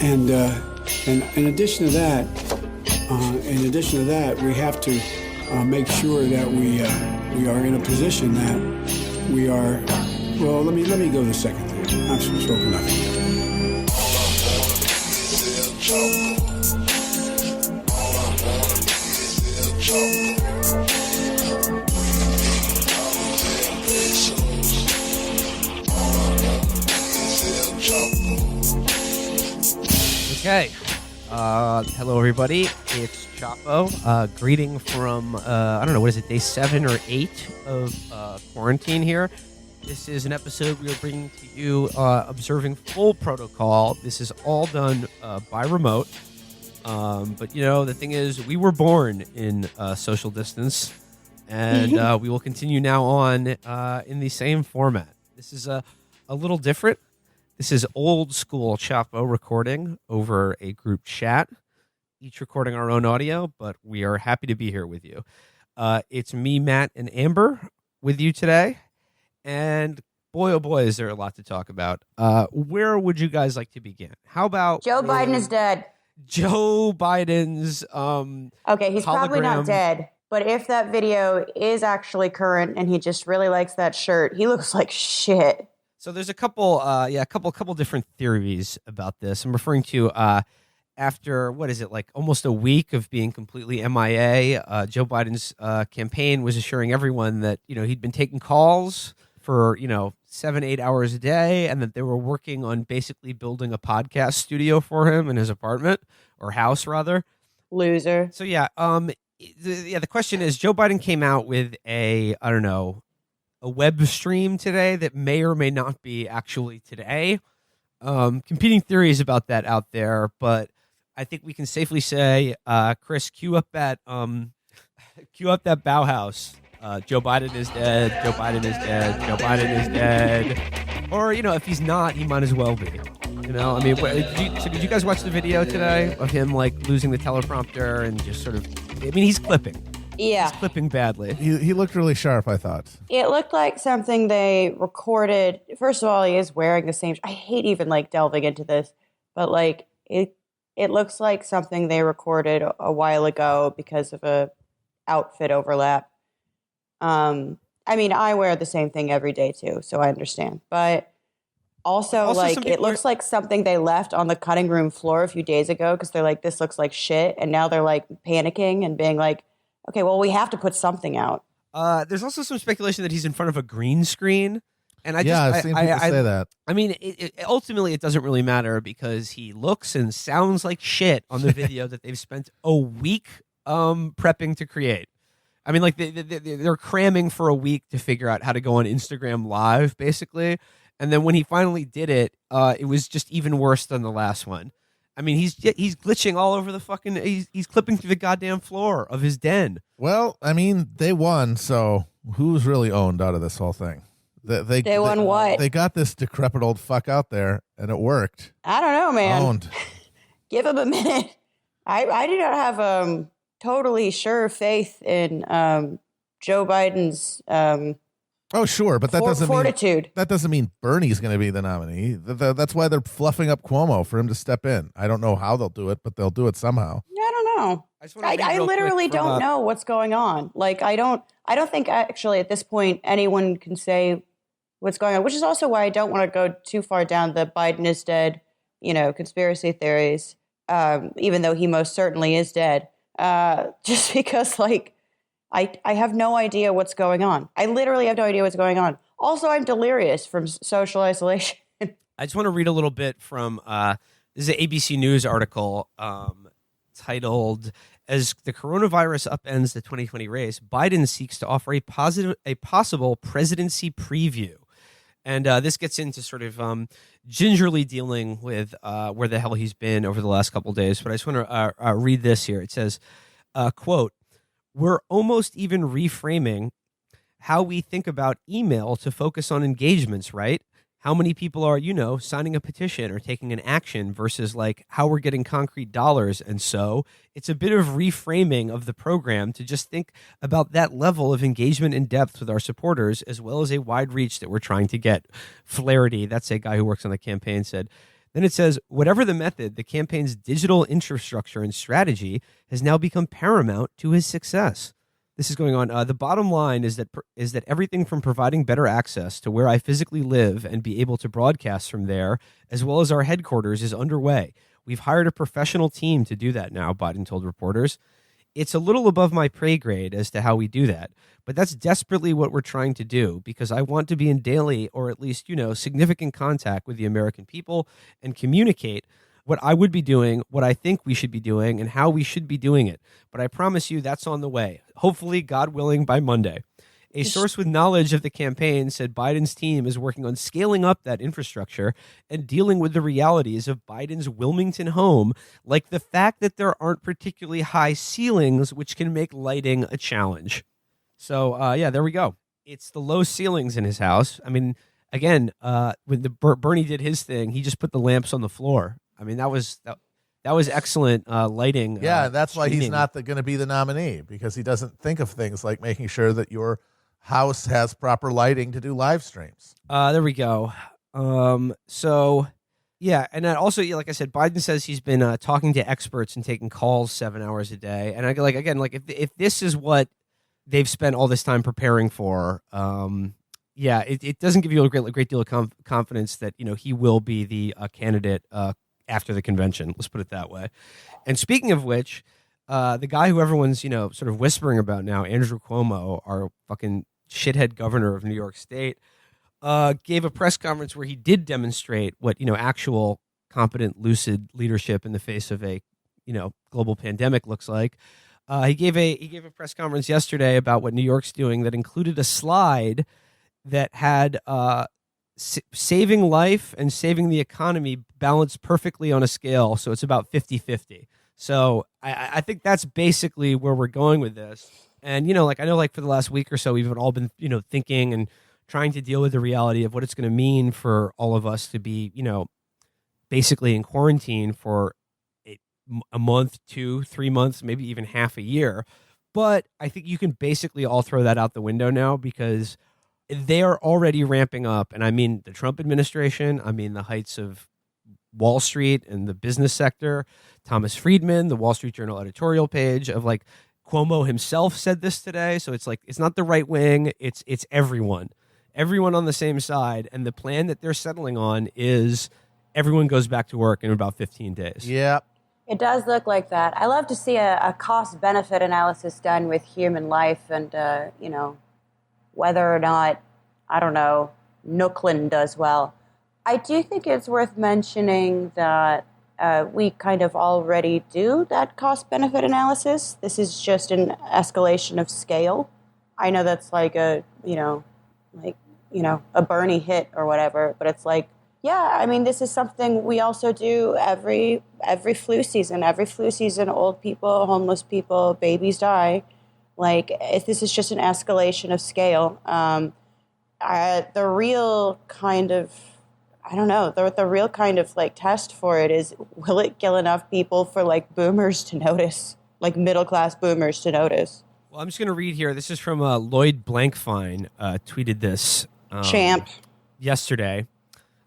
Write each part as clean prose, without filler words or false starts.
And in addition to that, we have to make sure that we are in a position that we are. Well, let me go to the second thing. I've spoken enough. Okay. Hello, everybody. It's Chapo. Greeting from, I don't know, what is it, day 7 or 8 of quarantine here. This is an episode we are bringing to you observing full protocol. This is all done by remote. But, you know, the thing is, we were born in social distance, and we will continue now on in the same format. This is a little different. This is old school Chapo recording over a group chat, each recording our own audio, but we are happy to be here with you. It's me, Matt, and Amber with you today. And boy, oh boy, is there a lot to talk about. Where would you guys like to begin? How about Joe Biden is dead. Joe Biden's okay, he's probably not dead, but if that video is actually current and he just really likes that shirt, he looks like shit. So there's a couple different theories about this. I'm referring to after, what is it, like almost a week of being completely MIA, Joe Biden's campaign was assuring everyone that, you know, he'd been taking calls for, 7-8 hours a day, and that they were working on basically building a podcast studio for him in his apartment, or house rather. Loser. So the question is, Joe Biden came out with a web stream today that may or may not be actually today. Competing theories about that out there, but I think we can safely say, Chris, cue up that Bauhaus. Joe Biden is dead. Joe Biden is dead. Joe Biden is dead. Or, if he's not, he might as well be. Did you guys watch the video today of him like losing the teleprompter and just sort of? He's clipping. Yeah. He's clipping badly. He looked really sharp, I thought. It looked like something they recorded. First of all, he is wearing the same. I hate even delving into this, but it looks like something they recorded a while ago because of a outfit overlap. I wear the same thing every day too, so I understand. But also it looks like something they left on the cutting room floor a few days ago because they're like, this looks like shit, and now they're panicking and being like, okay, well, we have to put something out. There's also some speculation that he's in front of a green screen. And I've seen people say that. Ultimately, it doesn't really matter because he looks and sounds like shit on the video that they've spent a week prepping to create. They're cramming for a week to figure out how to go on Instagram Live, basically. And then when he finally did it, it was just even worse than the last one. He's glitching all over the fucking. He's clipping through the goddamn floor of his den. Well, they won, so who's really owned out of this whole thing? They won what? They got this decrepit old fuck out there, and it worked. I don't know, man. Owned. Give him a minute. I do not have totally sure faith in Joe Biden's. Oh, sure, but that doesn't fortitude. That doesn't mean Bernie's going to be the nominee. That's why they're fluffing up Cuomo for him to step in. I don't know how they'll do it, but they'll do it somehow. I don't know. I literally don't know what's going on. I don't think actually at this point anyone can say what's going on, which is also why I don't want to go too far down the Biden is dead, conspiracy theories, even though he most certainly is dead. Just because I have no idea what's going on. I literally have no idea what's going on. Also, I'm delirious from social isolation. I just want to read a little bit from this is an ABC News article titled, "As the coronavirus upends the 2020 race, Biden seeks to offer a possible presidency preview." And this gets into sort of gingerly dealing with where the hell he's been over the last couple of days. But I just want to read this here. It says, quote, "We're almost even reframing how we think about email to focus on engagements, right? How many people are, signing a petition or taking an action versus how we're getting concrete dollars. And so it's a bit of reframing of the program to just think about that level of engagement and depth with our supporters, as well as a wide reach that we're trying to get." Flaherty, that's a guy who works on the campaign, said, Then it says, whatever the method, the campaign's digital infrastructure and strategy has now become paramount to his success. This is going on. The bottom line is that everything from providing better access to where I physically live and be able to broadcast from there, as well as our headquarters, is underway. We've hired a professional team to do that now, Biden told reporters. It's a little above my pay grade as to how we do that, but that's desperately what we're trying to do because I want to be in daily or at least, significant contact with the American people and communicate what I would be doing, what I think we should be doing, and how we should be doing it. But I promise you that's on the way, hopefully, God willing, by Monday. A source with knowledge of the campaign said Biden's team is working on scaling up that infrastructure and dealing with the realities of Biden's Wilmington home, like the fact that there aren't particularly high ceilings, which can make lighting a challenge. So, there we go. It's the low ceilings in his house. I mean, again, when Bernie did his thing, he just put the lamps on the floor. I mean, that was excellent lighting. Yeah, that's why he's streaming. not going to be the nominee, because he doesn't think of things like making sure that your house has proper lighting to do live streams. There we go. So, yeah, and then also, like I said, Biden says he's been talking to experts and taking calls 7 hours a day. And if this is what they've spent all this time preparing for, it doesn't give you a great deal of confidence that he will be the candidate after the convention. Let's put it that way. And speaking of which, the guy who everyone's sort of whispering about now, Andrew Cuomo, our fucking shithead governor of New York State, gave a press conference where he did demonstrate what actual competent, lucid leadership in the face of a global pandemic looks like. He gave a press conference yesterday about what New York's doing that included a slide that had saving life and saving the economy balanced perfectly on a scale. So it's about 50-50. So I think that's basically where we're going with this. And, I know for the last week or so, we've all been, thinking and trying to deal with the reality of what it's going to mean for all of us to be, basically in quarantine for a month, 2, 3 months, maybe even half a year. But I think you can basically all throw that out the window now because they are already ramping up. And I mean the Trump administration, I mean the heights of Wall Street and the business sector. Thomas Friedman, the Wall Street Journal editorial page of Cuomo himself said this today. So it's it's not the right wing. It's everyone on the same side. And the plan that they're settling on is everyone goes back to work in about 15 days. Yeah. It does look like that. I love to see a cost-benefit analysis done with human life and, whether or not, I don't know, Nooklin does well. I do think it's worth mentioning that we kind of already do that cost-benefit analysis. This is just an escalation of scale. I know that's a Bernie hit or whatever, but it's yeah, I mean, this is something we also do every flu season. Every flu season, old people, homeless people, babies die. This is just an escalation of scale. The real kind of, I don't know, the real kind of test for it is, will it kill enough people for boomers to notice, middle-class boomers to notice? Well, I'm just going to read here. This is from Lloyd Blankfein, tweeted this Champ. yesterday.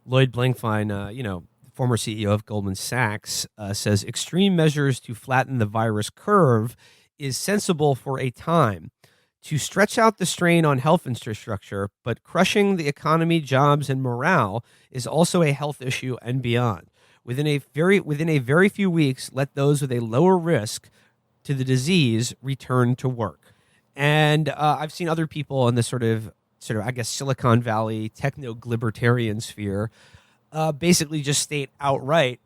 Lloyd Blankfein, former CEO of Goldman Sachs, says extreme measures to flatten the virus curve is sensible for a time to stretch out the strain on health infrastructure, but crushing the economy, jobs, and morale is also a health issue and beyond. Within a very few weeks, let those with a lower risk to the disease return to work. And I've seen other people in this sort of I guess Silicon Valley techno-glibbertarian sphere basically just state outright,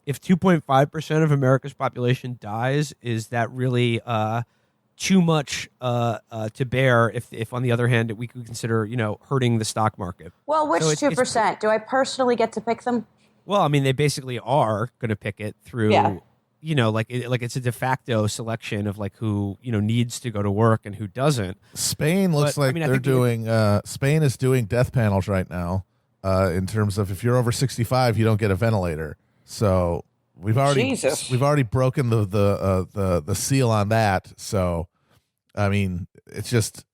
if 2.5% of America's population dies, is that really too much to bear if on the other hand we could consider hurting the stock market? Well, which 2%? Do I personally get to pick them? Well, I mean, they basically are going to pick it through. Yeah. It's a de facto selection of who needs to go to work and who doesn't. Spain looks they're doing. Spain is doing death panels right now. In terms of if you're over 65, you don't get a ventilator. So we've already broken the seal on that. So I mean, it's just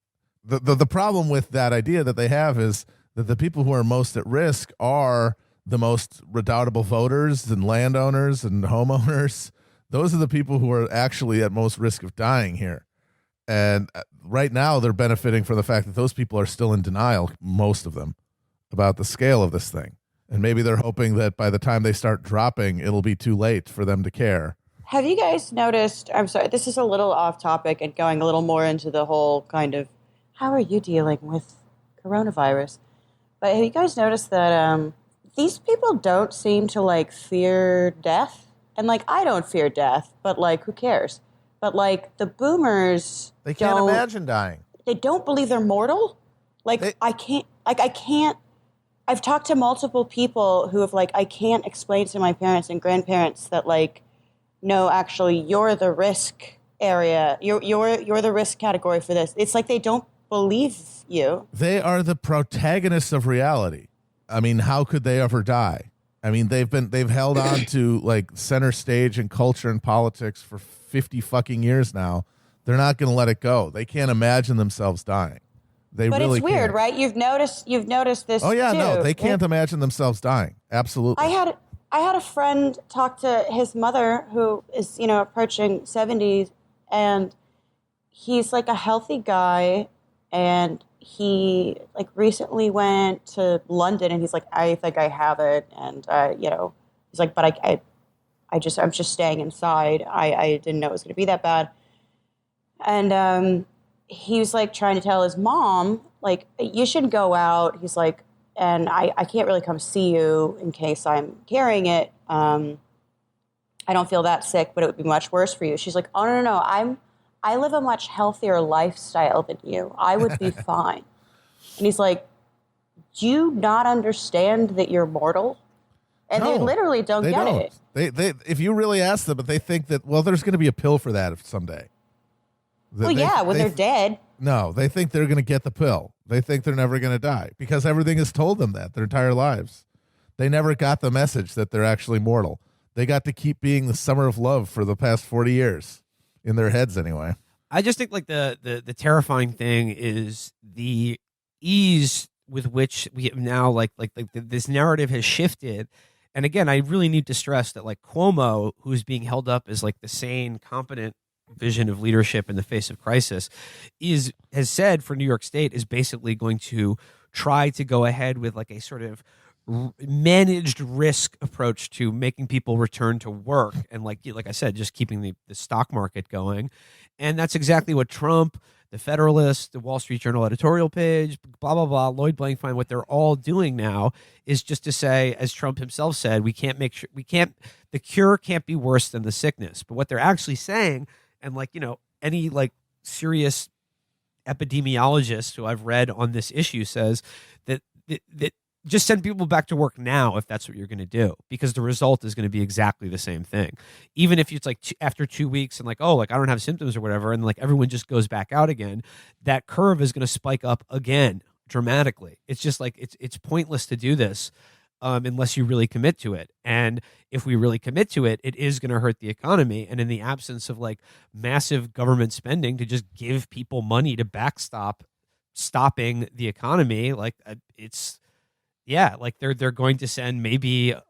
the problem with that idea that they have is that the people who are most at risk are the most redoubtable voters and landowners and homeowners. Those are the people who are actually at most risk of dying here. And right now they're benefiting from the fact that those people are still in denial, most of them, about the scale of this thing. And maybe they're hoping that by the time they start dropping, it'll be too late for them to care. Have you guys noticed, I'm sorry, this is a little off topic and going a little more into the whole kind of, how are you dealing with coronavirus? But have you guys noticed that these people don't seem to, like, fear death? And, like, I don't fear death, but, like, who cares? But, like, the boomers They can't imagine dying. They don't believe they're mortal. Like, I can't. I've talked to multiple people who have, like, I can't explain to my parents and grandparents that, like, no, actually, you're the risk area. You're the risk category for this. It's like they don't believe you. They are the protagonists of reality. I mean, how could they ever die? I mean, they've held on to, like, center stage and culture and politics for 50 fucking years now. They're not going to let it go. They can't imagine themselves dying. But really it's weird, can't. right? You've noticed this. Oh yeah, too. no, they can't imagine themselves dying. Absolutely. I had a friend talk to his mother who is, approaching 70s, and he's like a healthy guy, and he like recently went to London, and he's like, I think I have it, and he's like, but I'm just staying inside. I didn't know it was going to be that bad, and he was like trying to tell his mom, like, you should go out. He's like, and I can't really come see you in case I'm carrying it. I don't feel that sick, but it would be much worse for you. She's like, oh, no. I live a much healthier lifestyle than you. I would be fine. And he's like, do you not understand that you're mortal? And No, they literally don't get it. They if you really ask them, but they think that, well, there's going to be a pill for that someday. When they're dead. No, they think they're going to get the pill. They think they're never going to die because everything has told them that their entire lives. They never got the message that they're actually mortal. They got to keep being the summer of love for the past 40 years, in their heads anyway. I just think like the terrifying thing is the ease with which we have now this narrative has shifted. And again, I really need to stress that like Cuomo, who's being held up as like the sane, competent vision of leadership in the face of crisis, has said for New York State is basically going to try to go ahead with like a sort of managed risk approach to making people return to work and like I said, just keeping the stock market going. And that's exactly what Trump, the Federalist, the Wall Street Journal editorial page, blah, blah, blah, Lloyd Blankfein, what they're all doing now is just to say, as Trump himself said, the cure can't be worse than the sickness. But what they're actually saying, and any like serious epidemiologist who I've read on this issue says that just send people back to work now if that's what you're going to do, because the result is going to be exactly the same thing. Even if it's like after 2 weeks and like, oh, like I don't have symptoms or whatever, and like everyone just goes back out again, that curve is going to spike up again dramatically. It's just like it's pointless to do this unless you really commit to it. And if we really commit to it, it is going to hurt the economy. And in the absence of like massive government spending to just give people money to backstop stopping the economy, like they're going to send maybe a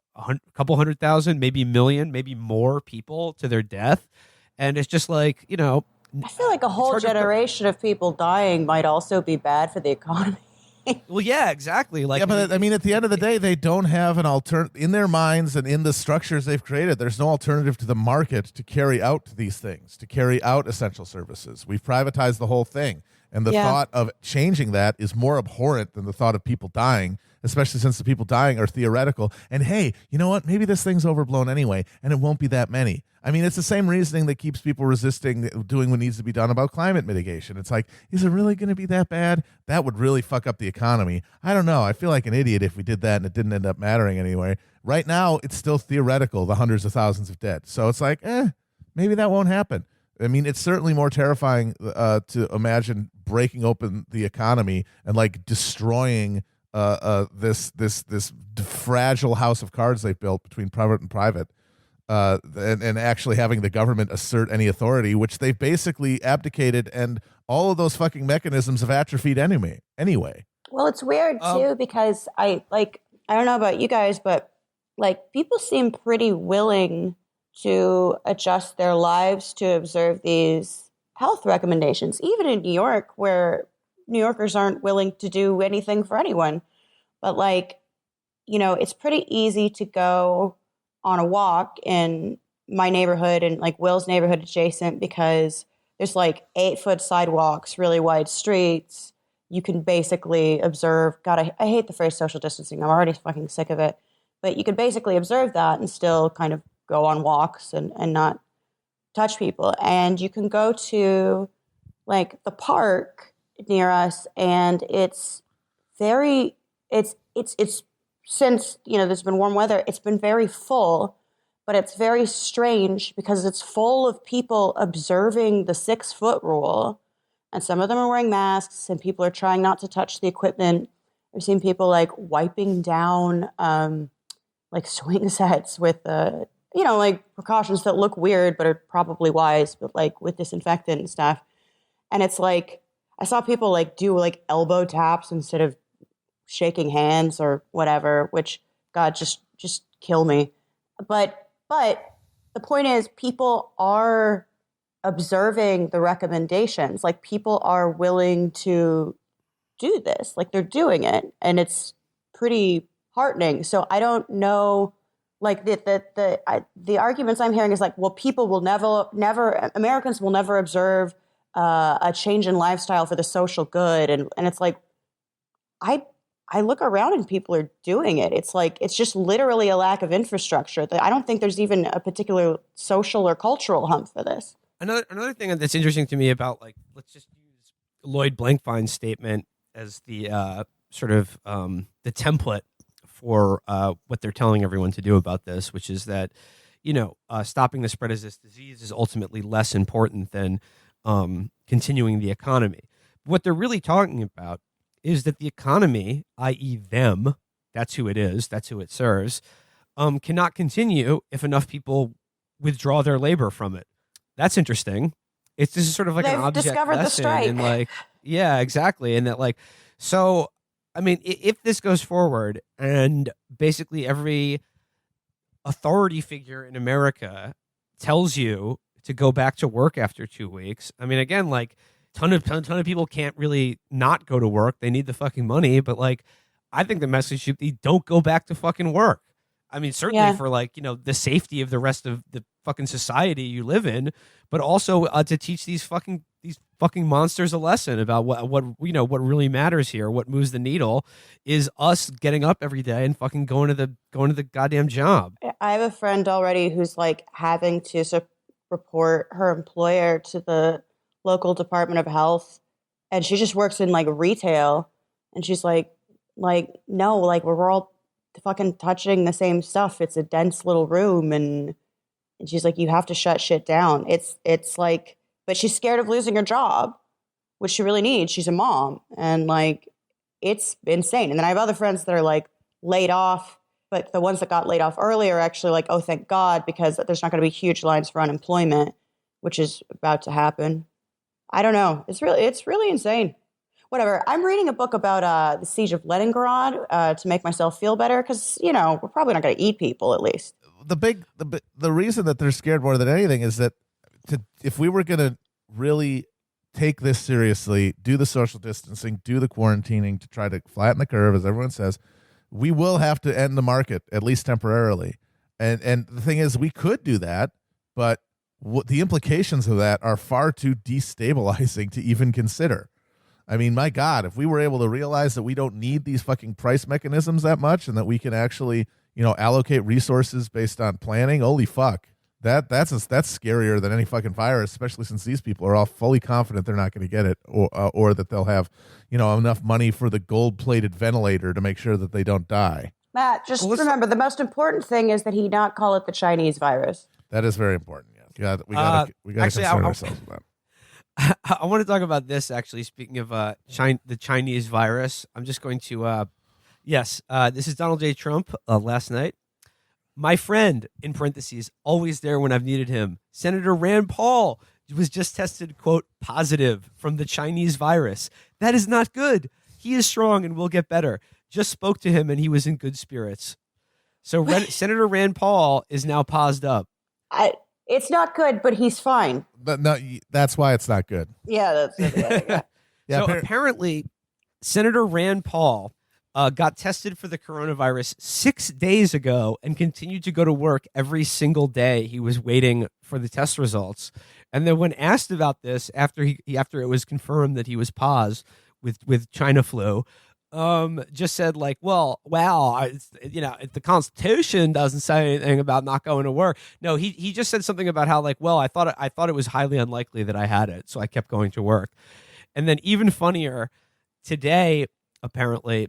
couple 100,000, maybe a million, maybe more people to their death. And it's just like, I feel like a whole generation of people dying might also be bad for the economy. Well, yeah, exactly. Like, yeah, but I mean, at the end of the day, they don't have an alternative in their minds and in the structures they've created. There's no alternative to the market to carry out these things, to carry out essential services. We've privatized the whole thing. And the thought of changing that is more abhorrent than the thought of people dying, especially since the people dying are theoretical. And hey, you know what? Maybe this thing's overblown anyway, and it won't be that many. I mean, it's the same reasoning that keeps people resisting doing what needs to be done about climate mitigation. It's like, is it really going to be that bad? That would really fuck up the economy. I don't know. I feel like an idiot if we did that and it didn't end up mattering anyway. Right now, it's still theoretical, the hundreds of thousands of dead. So it's like, maybe that won't happen. I mean, it's certainly more terrifying to imagine breaking open the economy and like destroying this fragile house of cards they've built between private and private, and actually having the government assert any authority, which they've basically abdicated, and all of those fucking mechanisms have atrophied anyway. Well, it's weird too because I I don't know about you guys, but like people seem pretty willing to adjust their lives to observe these health recommendations, even in New York, where New Yorkers aren't willing to do anything for anyone. But like, it's pretty easy to go on a walk in my neighborhood and like Will's neighborhood adjacent because there's like 8-foot sidewalks, really wide streets. You can basically observe. God, I hate the phrase social distancing. I'm already fucking sick of it. But you could basically observe that and still kind of go on walks and not touch people. And you can go to like the park near us, and it's since there's been warm weather, it's been very full, but it's very strange because it's full of people observing the 6-foot rule. And some of them are wearing masks, and people are trying not to touch the equipment. I've seen people like wiping down like swing sets with like precautions that look weird but are probably wise, but like with disinfectant and stuff. And it's like I saw people like do like elbow taps instead of shaking hands or whatever, which God just kill me. But the point is, people are observing the recommendations. Like people are willing to do this. Like they're doing it, and it's pretty heartening. So I don't know. Like the arguments I'm hearing is like, well, people will never Americans will never observe a change in lifestyle for the social good, and it's like I look around and people are doing it. It's like, it's just literally a lack of infrastructure. I don't think there's even a particular social or cultural hump for this. Another thing that's interesting to me about, like, let's just use Lloyd Blankfein's statement as the sort of the template for what they're telling everyone to do about this, which is that, stopping the spread of this disease is ultimately less important than continuing the economy. What they're really talking about is that the economy, i.e. them, that's who it is, that's who it serves, cannot continue if enough people withdraw their labor from it. That's interesting. This is sort of like They've an object discovered lesson. The strike. And like, yeah, exactly. And that like, so, I mean, if this goes forward and basically every authority figure in America tells you to go back to work after 2 weeks, I mean, again, like, ton of people can't really not go to work. They need the fucking money, but like, I think the message should be, don't go back to fucking work. I mean, certainly for like, the safety of the rest of the fucking society you live in, but also to teach these fucking monsters a lesson about what really matters here. What moves the needle is us getting up every day and fucking going to the goddamn job. I have a friend already who's like having to report her employer to the local Department of Health, and she just works in like retail, and she's like no, like we're all fucking touching the same stuff. It's a dense little room, and she's like, you have to shut shit down. It's like, but she's scared of losing her job, which she really needs. She's a mom, and like it's insane. And then I have other friends that are like laid off, but the ones that got laid off earlier are actually like, oh, thank God, because there's not going to be huge lines for unemployment, which is about to happen. I don't know. It's really insane. Whatever. I'm reading a book about the siege of Leningrad to make myself feel better because, we're probably not going to eat people, at least. The reason that they're scared more than anything is that if we were going to really take this seriously, do the social distancing, do the quarantining to try to flatten the curve, as everyone says, we will have to end the market, at least temporarily. And the thing is, we could do that, but the implications of that are far too destabilizing to even consider. I mean, my God, if we were able to realize that we don't need these fucking price mechanisms that much and that we can actually, allocate resources based on planning, holy fuck. That's scarier than any fucking virus, especially since these people are all fully confident they're not going to get it or that they'll have, enough money for the gold-plated ventilator to make sure that they don't die. Matt, just remember, the most important thing is that he not call it the Chinese virus. That is very important. Yes. We got to concern ourselves with that. I want to talk about this, actually. Speaking of the Chinese virus, I'm just going to, this is Donald J. Trump last night. My friend, in parentheses, always there when I've needed him, Senator Rand Paul, was just tested, quote, positive from the Chinese virus. That is not good. He is strong and will get better. just spoke to him and he was in good spirits. So Senator Rand Paul is now paused up. It's not good, but he's fine. But no, that's why it's not good. Yeah, So apparently, Senator Rand Paul got tested for the coronavirus 6 days ago and continued to go to work every single day. He was waiting for the test results. And then when asked about this after it was confirmed that he was paused with China flu, just said like, well, the Constitution doesn't say anything about not going to work. No, he just said something about how like, well, I thought it was highly unlikely that I had it, so I kept going to work. And then even funnier, today apparently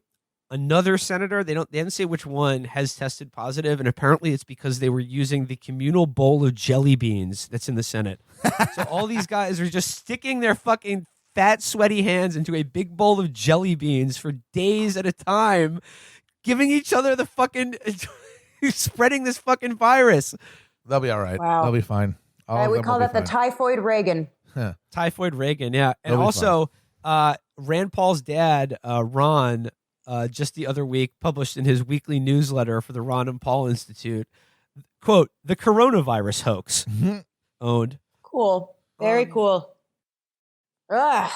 another senator, they didn't say which one, has tested positive, and apparently it's because they were using the communal bowl of jelly beans that's in the Senate. So all these guys are just sticking their fucking fat, sweaty hands into a big bowl of jelly beans for days at a time, giving each other the fucking spreading this fucking virus. They'll be all right. Wow. They'll be fine. We call that the typhoid Reagan. Huh. Typhoid Reagan, yeah. And They'll also, Rand Paul's dad, Ron, just the other week published in his weekly newsletter for the Ron and Paul Institute, quote, "The coronavirus hoax." Owned. Cool. Very cool. Ugh.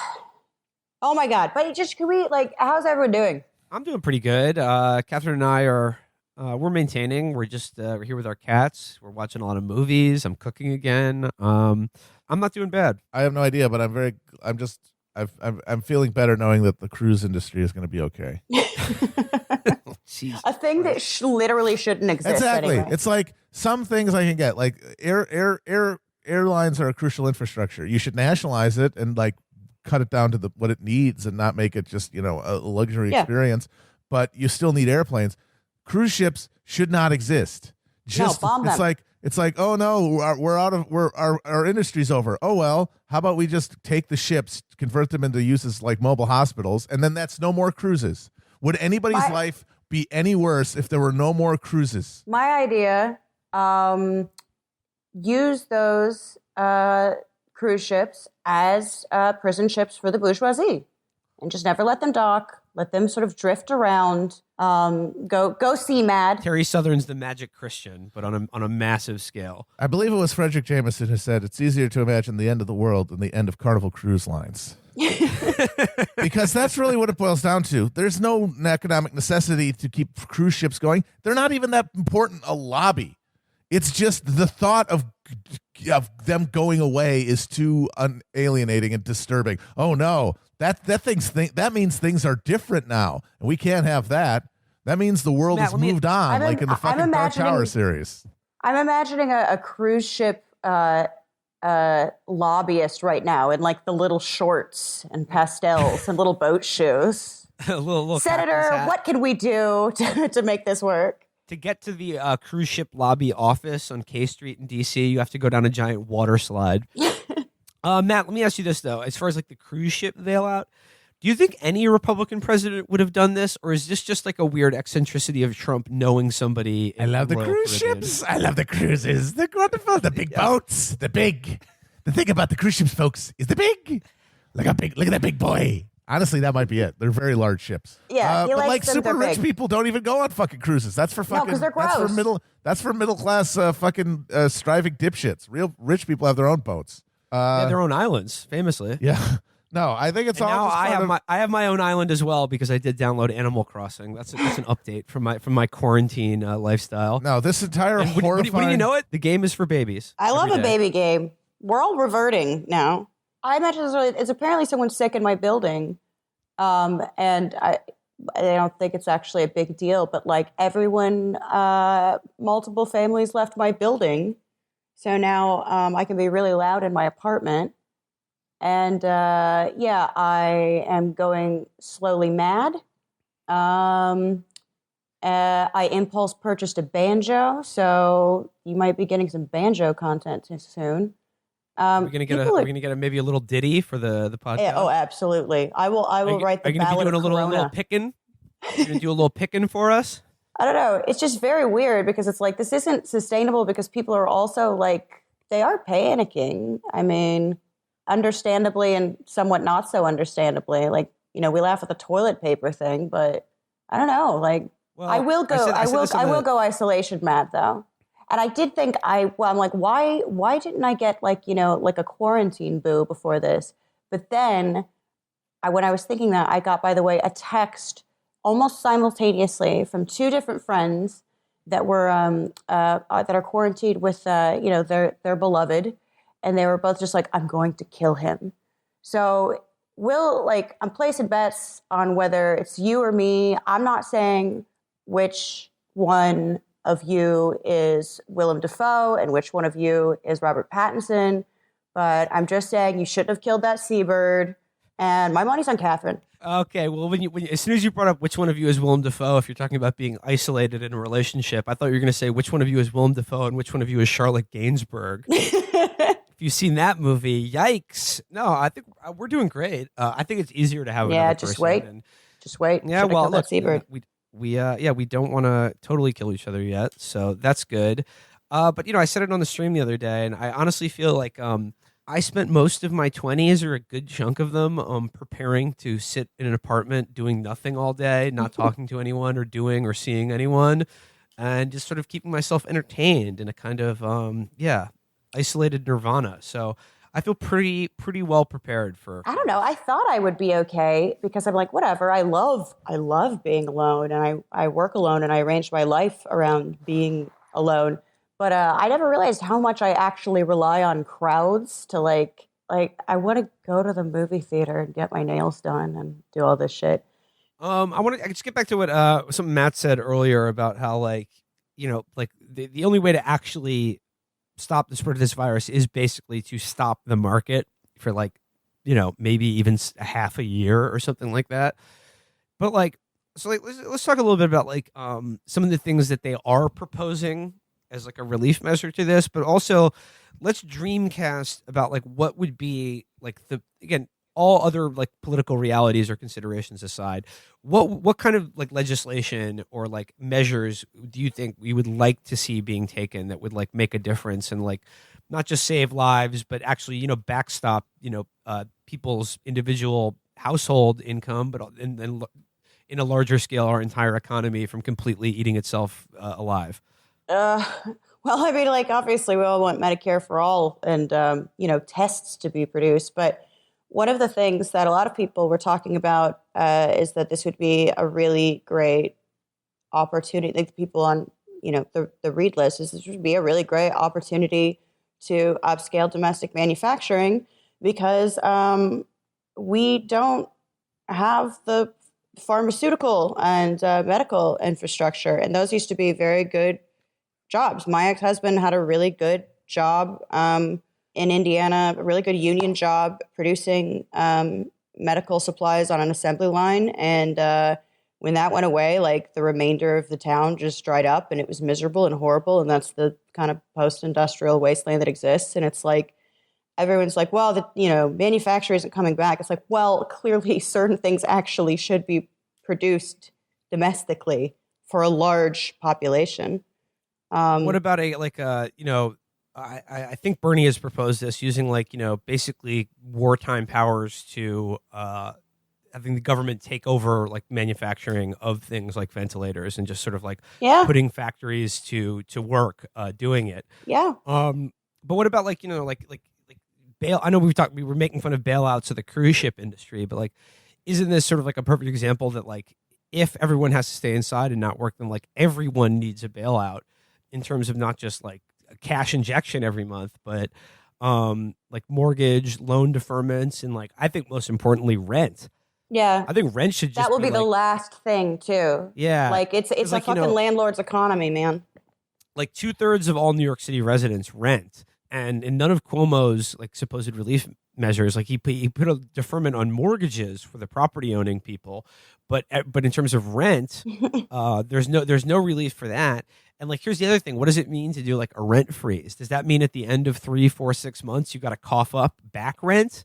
Oh my God. But can we, how's everyone doing? I'm doing pretty good. Catherine and I are, we're maintaining. We're just, we're here with our cats. We're watching a lot of movies. I'm cooking again. I'm not doing bad. I have no idea, but I'm feeling better knowing that the cruise industry is going to be okay. A thing that literally shouldn't exist. Exactly. Anyway. It's like some things I can get, like airlines are a crucial infrastructure. You should nationalize it and cut it down to what it needs and not make it just, a luxury experience. But you still need airplanes. Cruise ships should not exist. Bomb them. It's like, oh no, our industry's over. Oh well, how about we just take the ships, convert them into uses like mobile hospitals, and then that's no more cruises. Would anybody's life be any worse if there were no more cruises? My idea, use those cruise ships as prison ships for the bourgeoisie, and just never let them dock. Let them sort of drift around. Go see mad. Terry Southern's the Magic Christian, but on a massive scale. I believe it was Frederick Jameson who said it's easier to imagine the end of the world than the end of Carnival Cruise Lines. Because that's really what it boils down to. There's no economic necessity to keep cruise ships going. They're not even that important a lobby. It's just the thought of them going away is too alienating and disturbing. Oh no. That means things are different now, and we can't have that. That means the world has moved on, like in the fucking Dark Tower series. I'm imagining a cruise ship lobbyist right now in the little shorts and pastels and little boat shoes. little Senator, what can we do to make this work? To get to the cruise ship lobby office on K Street in D.C., you have to go down a giant water slide. Matt, let me ask you this, though. As far as the cruise ship bailout, do you think any Republican president would have done this? Or is this just a weird eccentricity of Trump knowing somebody? I love the cruise ships. I love the cruises. They're wonderful. The big boats. The thing about the cruise ships, folks, is the big. Look at that big boy. Honestly, that might be it. They're very large ships. Yeah, but super rich people don't even go on fucking cruises. That's for fucking. No, because they're gross. That's for middle class fucking striving dipshits. Real rich people have their own boats. They have their own islands, famously. Yeah. No, I think it's all. Now I have my own island as well because I did download Animal Crossing. That's an update from my quarantine lifestyle. No, this entire horrifying. What do you know? It the game is for babies. I love a baby game. We're all reverting now. I imagine it's apparently someone sick in my building, and I don't think it's actually a big deal. But everyone, multiple families left my building. So now I can be really loud in my apartment. And I am going slowly mad. I impulse purchased a banjo, so you might be getting some banjo content soon. We're gonna get maybe a little ditty for the podcast. Yeah, oh, absolutely. I will write the ballad of Corona. Are you gonna be doing a little picking? You're gonna do a little picking for us? I don't know. It's just very weird because it's this isn't sustainable because people are also they are panicking. I mean, understandably and somewhat not so understandably. We laugh at the toilet paper thing, but I don't know. Like, Well, I will go. I will the- go isolation mad though. And I did think I'm like, why didn't I get like, like a quarantine boo before this? But then when I was thinking that, I got, by the way, a text almost simultaneously from two different friends that were that are quarantined with their beloved, and they were both just like, I'm going to kill him. So I'm placing bets on whether it's you or me. I'm not saying which one of you is Willem Dafoe and which one of you is Robert Pattinson, but I'm just saying you shouldn't have killed that seabird. And my money's on Catherine. Okay, well, as soon as you brought up which one of you is Willem Dafoe, if you're talking about being isolated in a relationship, I thought you were going to say which one of you is Willem Dafoe and which one of you is Charlotte Gainsbourg. If you've seen that movie, yikes! No, I think we're doing great. I think it's easier to have another just person. wait. Just wait. Yeah, well, look, we we don't want to totally kill each other yet, so that's good. But I said it on the stream the other day, and I honestly feel like I spent most of my 20s, or a good chunk of them, preparing to sit in an apartment doing nothing all day, not talking to anyone or doing or seeing anyone, and just sort of keeping myself entertained in a kind of isolated nirvana. So I feel pretty well prepared for. I don't know. I thought I would be okay because I'm like, whatever. I love being alone, and I work alone, and I arrange my life around being alone. But I never realized how much I actually rely on crowds to like I want to go to the movie theater and get my nails done and do all this shit. I just get back to what something Matt said earlier about how the only way to actually stop the spread of this virus is basically to stop the market for maybe even a half a year or something like that. But let's talk a little bit about some of the things that they are proposing as like a relief measure to this, but also let's dreamcast about what would be all other political realities or considerations aside, what kind of legislation or measures do you think we would like to see being taken that would make a difference and not just save lives but actually backstop people's individual household income, but in a larger scale our entire economy from completely eating itself alive? Well, I mean, obviously we all want Medicare for all and, tests to be produced. But one of the things that a lot of people were talking about is that this would be a really great opportunity. The people on, the read list is this would be a really great opportunity to upscale domestic manufacturing because we don't have the pharmaceutical and medical infrastructure. And those used to be very good jobs. My ex-husband had a really good job in Indiana, a really good union job producing medical supplies on an assembly line. And when that went away, the remainder of the town just dried up and it was miserable and horrible. And that's the kind of post-industrial wasteland that exists. And it's everyone's well, manufacturing isn't coming back. It's well, clearly certain things actually should be produced domestically for a large population. What about I think Bernie has proposed this using basically wartime powers to having the government take over manufacturing of things like ventilators and just sort of putting factories to work doing it. Yeah. But what about bail? I know we were making fun of bailouts of the cruise ship industry, but isn't this sort of a perfect example that if everyone has to stay inside and not work, then everyone needs a bailout in terms of not just a cash injection every month, but mortgage, loan deferments, and I think most importantly, rent. Yeah. I think rent should just that will be the last thing too. Yeah. It's a fucking landlord's economy, man. 2/3 of all New York City residents rent. And in none of Cuomo's supposed relief measures, he put a deferment on mortgages for the property owning people, but in terms of rent, there's no relief for that. And here's the other thing: what does it mean to do a rent freeze? Does that mean at the end of 3, 4, 6 months you got to cough up back rent?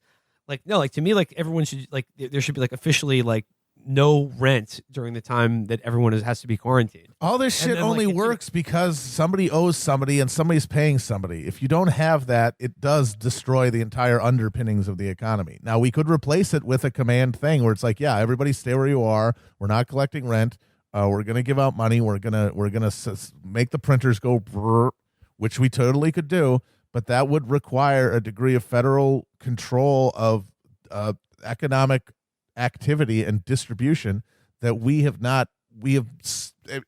No, to me, everyone should there should be officially no rent during the time that everyone has to be quarantined. All this shit only works because somebody owes somebody and somebody's paying somebody. If you don't have that, it does destroy the entire underpinnings of the economy. Now, we could replace it with a command thing where it's everybody stay where you are. We're not collecting rent. We're going to give out money. We're gonna make the printers go brrr, which we totally could do, but that would require a degree of federal control of economic activity and distribution that we have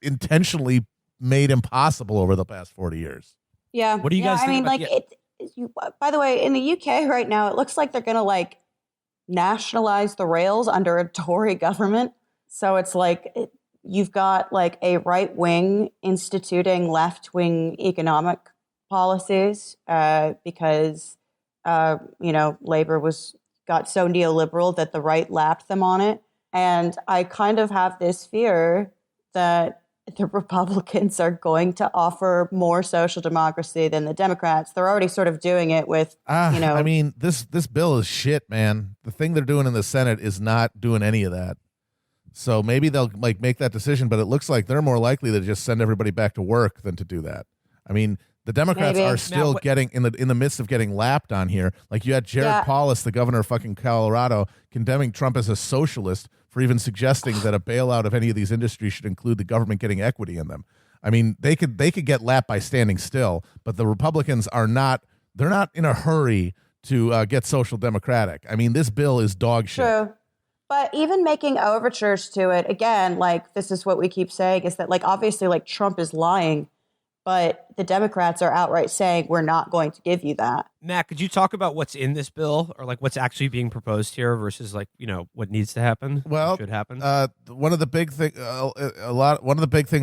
intentionally made impossible over the past 40 years. Yeah. What do you guys think about by the way, in the UK right now, it looks like they're going to like nationalize the rails under a Tory government. So it's like you've got like a right wing instituting left wing economic policies because Labor got so neoliberal that the right lapped them on it. And I kind of have this fear that the Republicans are going to offer more social democracy than the Democrats. They're already sort of doing it with, I mean, this bill is shit, man. The thing they're doing in the Senate is not doing any of that. So maybe they'll like make that decision, but it looks like they're more likely to just send everybody back to work than to do that. I mean, the Democrats are still getting in the midst of getting lapped on here. Like you had Jared Polis, the governor of fucking Colorado, condemning Trump as a socialist for even suggesting that a bailout of any of these industries should include the government getting equity in them. I mean, they could get lapped by standing still, but the Republicans are not. They're not in a hurry to get social democratic. I mean, this bill is dog shit. True. But even making overtures to it, again, like this is what we keep saying, is that like obviously like Trump is lying, but the Democrats are outright saying we're not going to give you that. Matt, could you talk about what's in this bill or like what's actually being proposed here versus like, what needs to happen? Well, should happen. One of the big things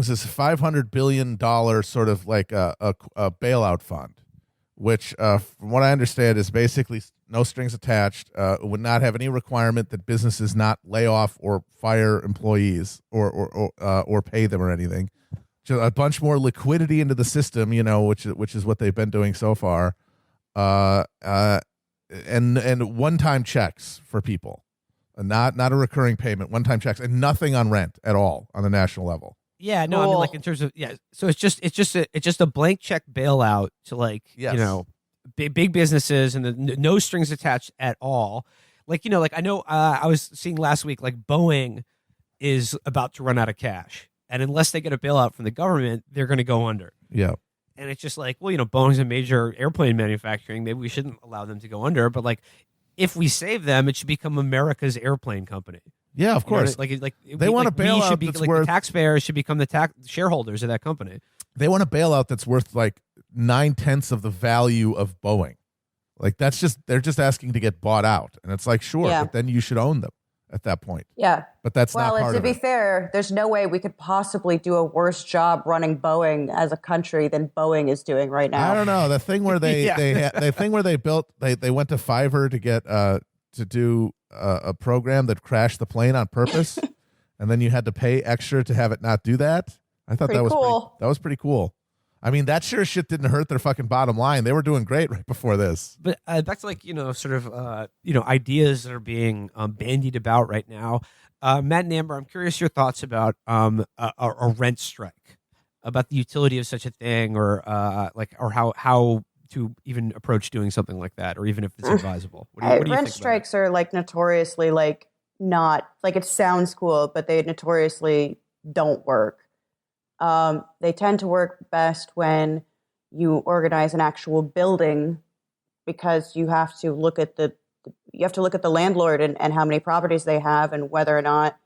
is $500 billion sort of like a bailout fund, which from what I understand is basically no strings attached. Would not have any requirement that businesses not lay off or fire employees or pay them or anything. Just a bunch more liquidity into the system, which is what they've been doing so far, and one-time checks for people, not a recurring payment, one-time checks, and nothing on rent at all on the national level. Yeah, no, I mean like in terms of so it's just a blank check bailout to like big businesses and no strings attached at all. Like I know I was seeing last week like Boeing is about to run out of cash. And unless they get a bailout from the government, they're going to go under. Yeah. And it's just like, well, Boeing's a major airplane manufacturing. Maybe we shouldn't allow them to go under. But like, if we save them, it should become America's airplane company. Yeah, of course. They want a bailout that's worth. The taxpayers should become the shareholders of that company. They want a bailout that's worth like 9/10 of the value of Boeing. Like they're just asking to get bought out, and it's like but then you should own them at that point. Yeah. But that's not part of it. Well, and to be fair, there's no way we could possibly do a worse job running Boeing as a country than Boeing is doing right now. I don't know. The thing where they went to Fiverr to get to do a program that crashed the plane on purpose and then you had to pay extra to have it not do that. I thought that was pretty cool. I mean, that sure shit didn't hurt their fucking bottom line. They were doing great right before this. But back to like, sort of, ideas that are being bandied about right now. Matt and Amber, I'm curious your thoughts about a rent strike, about the utility of such a thing or how to even approach doing something like that, or even if it's advisable. What do you rent think strikes are like notoriously like not, like it sounds cool, but they notoriously don't work. They tend to work best when you organize an actual building because you have to look at the landlord and how many properties they have and whether or not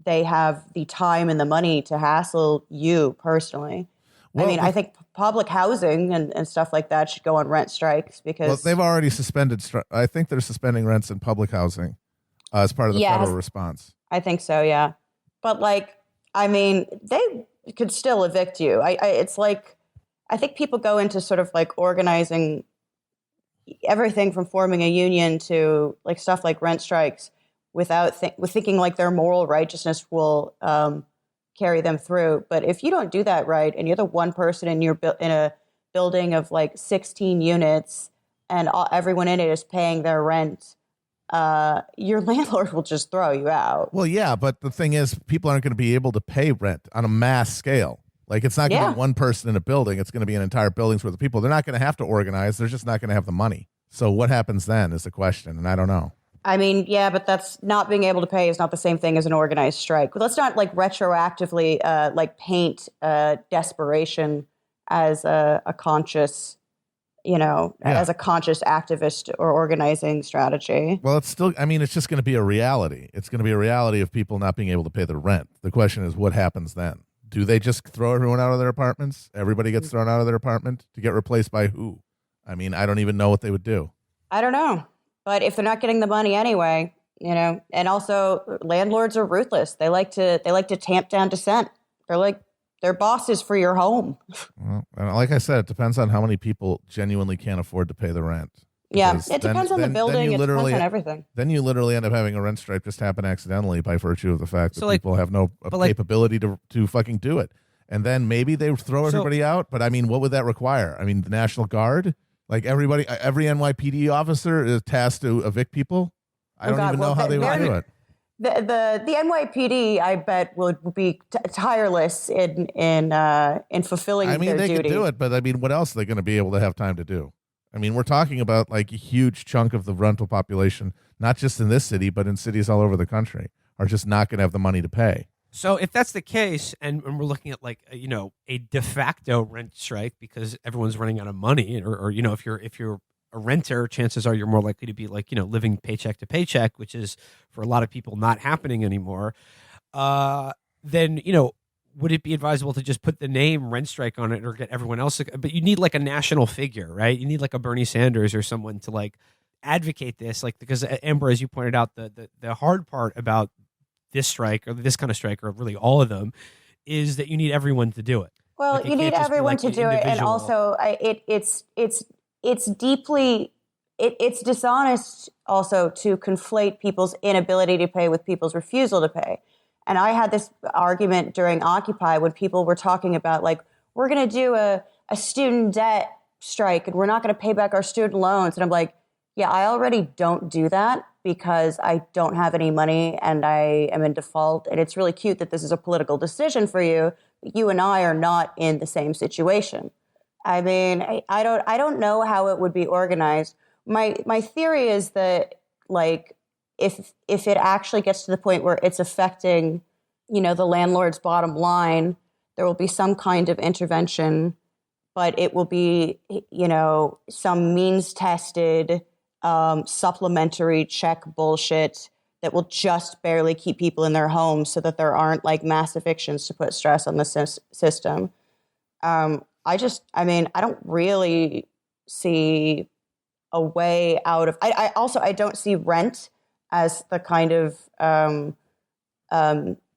they have the time and the money to hassle you personally. Well, I think public housing and stuff like that should go on rent strikes because they've already suspended. I think they're suspending rents in public housing as part of the federal response. I think so, yeah. But they could still evict you. It's like, I think people go into sort of like organizing everything from forming a union to like stuff like rent strikes without thinking like their moral righteousness will carry them through. But if you don't do that right, and you're the one person in a building of like 16 units, and everyone in it is paying their rent, your landlord will just throw you out. Well, yeah, but the thing is, people aren't going to be able to pay rent on a mass scale. Like, it's not going to be one person in a building. It's going to be an entire building's worth of people. They're not going to have to organize. They're just not going to have the money. So what happens then is the question, and I don't know. I mean, yeah, but that's not being able to pay is not the same thing as an organized strike. Let's not like retroactively like paint desperation as a conscious, as a conscious activist or organizing strategy. Well, it's still, I mean, it's just going to be a reality. It's going to be a reality of people not being able to pay their rent. The question is, what happens then? Do they just throw everyone out of their apartments? Everybody gets thrown out of their apartment to get replaced by who? I mean, I don't even know what they would do. I don't know. But if they're not getting the money anyway, and also landlords are ruthless. They like to tamp down dissent. They're bosses for your home. Well, like I said, it depends on how many people genuinely can't afford to pay the rent. Yeah, it depends on the building. It depends on everything. Then you literally end up having a rent strike just happen accidentally by virtue of the fact that people have no capability to fucking do it. And then maybe they throw everybody out. But I mean, what would that require? I mean, the National Guard? Like every NYPD officer is tasked to evict people? I don't even know how they would do it. The NYPD, I bet, would be tireless in fulfilling their duty. I mean, they could do it, but I mean, what else are they going to be able to have time to do? I mean, we're talking about like a huge chunk of the rental population, not just in this city, but in cities all over the country, are just not going to have the money to pay. So if that's the case, and we're looking at like a de facto rent strike because everyone's running out of money, or if you're a renter, chances are you're more likely to be like living paycheck to paycheck, which is for a lot of people not happening anymore. Then would it be advisable to just put the name rent strike on it or get everyone else? But you need like a national figure, right? You need like a Bernie Sanders or someone to like advocate this, like, because Amber, as you pointed out, the hard part about this strike or this kind of strike, or really all of them, is that you need everyone to do it. Well, like, you need everyone to do it, and also it's deeply dishonest also to conflate people's inability to pay with people's refusal to pay. And I had this argument during Occupy when people were talking about like, we're going to do a student debt strike and we're not going to pay back our student loans. And I'm like, yeah, I already don't do that because I don't have any money and I am in default. And it's really cute that this is a political decision for you, but you and I are not in the same situation. I mean, I don't know how it would be organized. My theory is that like if it actually gets to the point where it's affecting, the landlord's bottom line, there will be some kind of intervention, but it will be, some means tested, supplementary check bullshit that will just barely keep people in their homes so that there aren't like mass evictions to put stress on the system. I don't really see a way out of. I don't see rent as the kind of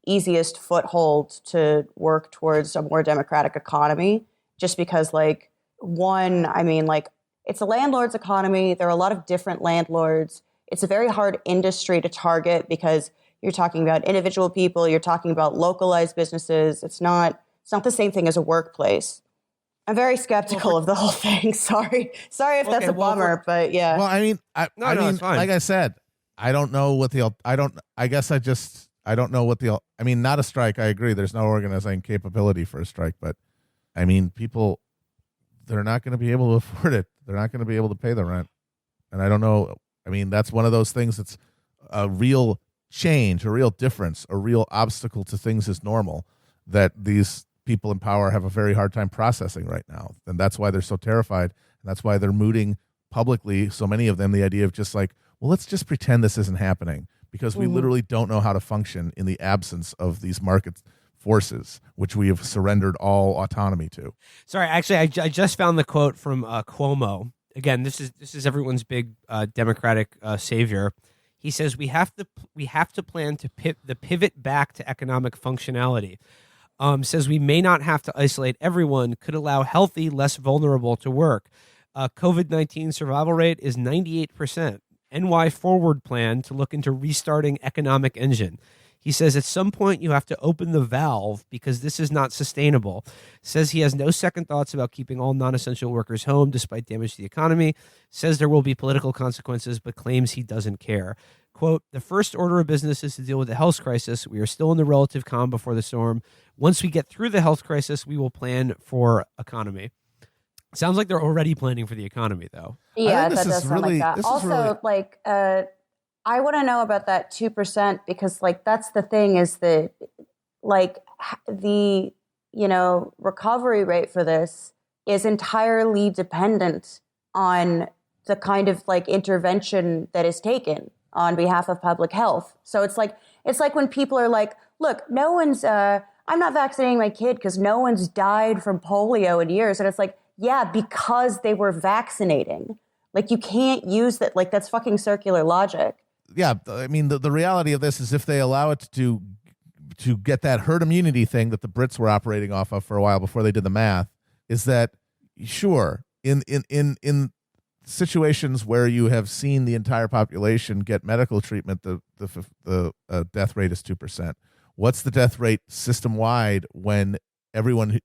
easiest foothold to work towards a more democratic economy. Just because, like, it's a landlord's economy. There are a lot of different landlords. It's a very hard industry to target because you're talking about individual people. You're talking about localized businesses. It's not the same thing as a workplace. I'm very skeptical of the whole thing. Sorry if that's a bummer, but yeah. Well, I mean, it's fine. Like I said, I don't know what I don't know what I mean, not a strike. I agree. There's no organizing capability for a strike, but I mean, people, they're not going to be able to afford it. They're not going to be able to pay the rent. And I don't know. I mean, that's one of those things that's a real change, a real difference, a real obstacle to things as normal that these people in power have a very hard time processing right now. And that's why they're so terrified. And that's why they're mooting publicly, so many of them, the idea of just like, well, let's just pretend this isn't happening because we literally don't know how to function in the absence of these market forces, which we have surrendered all autonomy to. Sorry, actually, I just found the quote from Cuomo. Again, this is everyone's big Democratic savior. He says we have to plan to pivot back to economic functionality. Says we may not have to isolate everyone, could allow healthy, less vulnerable to work. COVID-19 survival rate is 98%. NY forward plan to look into restarting economic engine. He says at some point you have to open the valve because this is not sustainable. Says he has no second thoughts about keeping all non-essential workers home despite damage to the economy. Says there will be political consequences, but claims he doesn't care. Quote, the first order of business is to deal with the health crisis. We are still in the relative calm before the storm. Once we get through the health crisis, we will plan for economy. Sounds like they're already planning for the economy, though. Yeah, that does sound like that. Also, I want to know about that 2% because, like, that's the thing is that, like, the, recovery rate for this is entirely dependent on the kind of, like, intervention that is taken on behalf of public health. So it's like when people are like, look, I'm not vaccinating my kid because no one's died from polio in years. And it's like, yeah, because they were vaccinating. Like, you can't use that. Like, that's fucking circular logic. Yeah, I mean, the reality of this is if they allow it to get that herd immunity thing that the Brits were operating off of for a while before they did the math, is that, sure, in situations where you have seen the entire population get medical treatment, the death rate is 2%. What's the death rate system-wide when everyone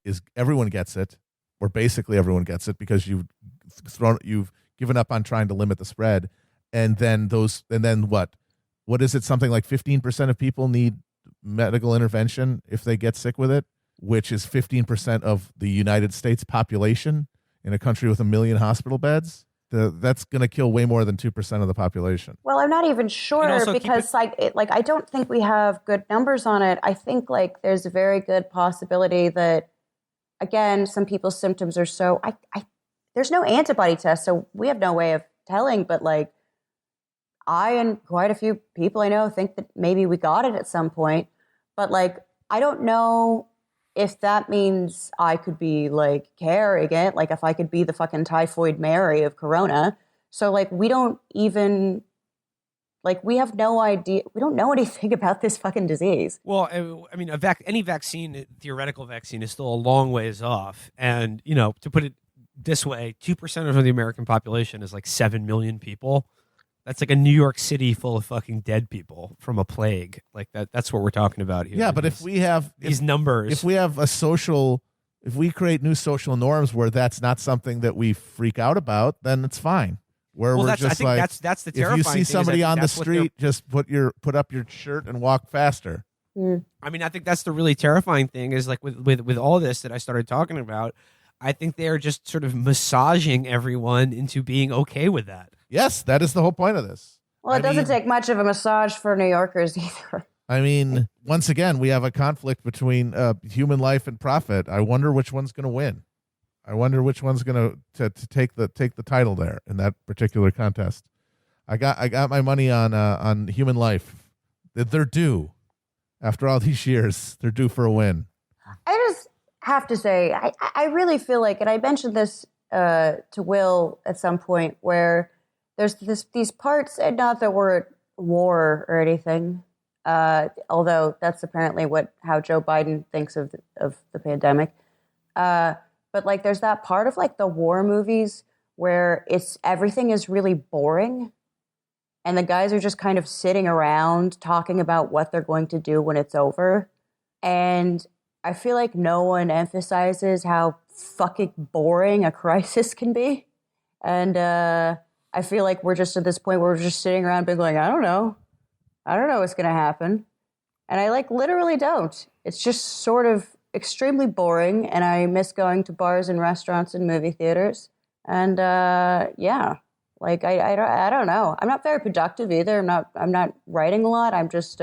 gets it, or basically everyone gets it because you've given up on trying to limit the spread? And then what is it? Something like 15% of people need medical intervention if they get sick with it, which is 15% of the United States population in a country with 1 million hospital beds. That's going to kill way more than 2% of the population. Well, I'm not even sure because I don't think we have good numbers on it. I think like there's a very good possibility that, again, some people's symptoms are so there's no antibody test, so we have no way of telling, but like, I and quite a few people I know think that maybe we got it at some point, but like, I don't know if that means I could be like carrying it, like if I could be the fucking typhoid Mary of Corona. So like, we don't even, like, we have no idea. We don't know anything about this fucking disease. Well, I mean, any vaccine, theoretical vaccine, is still a long ways off. And, to put it this way, 2% of the American population is like 7 million people. That's like a New York City full of fucking dead people from a plague. Like that's what we're talking about here. Yeah, but if we have these numbers, if we create new social norms where that's not something that we freak out about, then it's fine. I think that's the terrifying thing. If you see somebody on the street, just put up your shirt and walk faster. Mm. I mean, I think that's the really terrifying thing is like with all this that I started talking about, I think they're just sort of massaging everyone into being okay with that. Yes, that is the whole point of this. Well, it doesn't take much of a massage for New Yorkers either. I mean, once again, we have a conflict between human life and profit. I wonder which one's going to win. I wonder which one's going to take the title there in that particular contest. I got my money on human life. They're due. After all these years, they're due for a win. I just have to say, I really feel like, and I mentioned this to Will at some point, where there's these parts, and not that we're at war or anything, although that's apparently how Joe Biden thinks of the pandemic. But like, there's that part of like the war movies where everything is really boring, and the guys are just kind of sitting around talking about what they're going to do when it's over. And I feel like no one emphasizes how fucking boring a crisis can be. And I feel like we're just at this point where we're just sitting around being like, I don't know what's going to happen. And I like literally don't. It's just sort of extremely boring. And I miss going to bars and restaurants and movie theaters. And yeah, like I don't know. I'm not very productive either. I'm not writing a lot. I'm just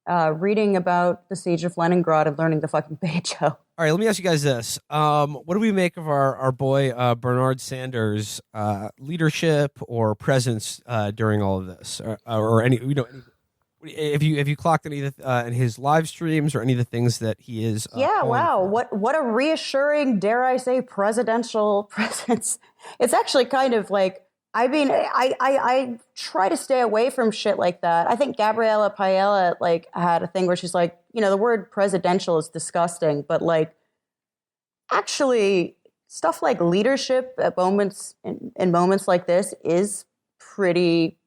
reading about the siege of Leningrad and learning the fucking banjo. All right, let me ask you guys this. What do we make of our boy Bernard Sanders' leadership or presence during all of this, or any if you clocked any in his live streams or any of the things that he is? Yeah, wow, what a reassuring, dare I say, presidential presence. It's actually kind of like, I mean, I try to stay away from shit like that. I think Gabriella Paella like had a thing where she's like, the word presidential is disgusting, but like, actually, stuff like leadership at moments in moments like this is pretty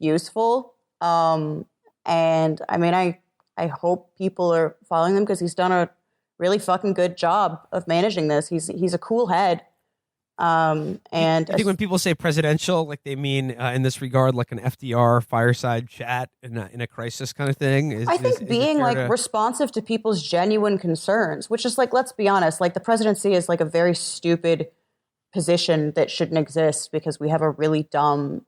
useful. And I mean, I hope people are following them because he's done a really fucking good job of managing this. He's a cool head. And I think when people say presidential, like they mean in this regard, like an FDR fireside chat in a crisis kind of thing. I think being like responsive to people's genuine concerns, which is like, let's be honest, like the presidency is like a very stupid position that shouldn't exist because we have a really dumb,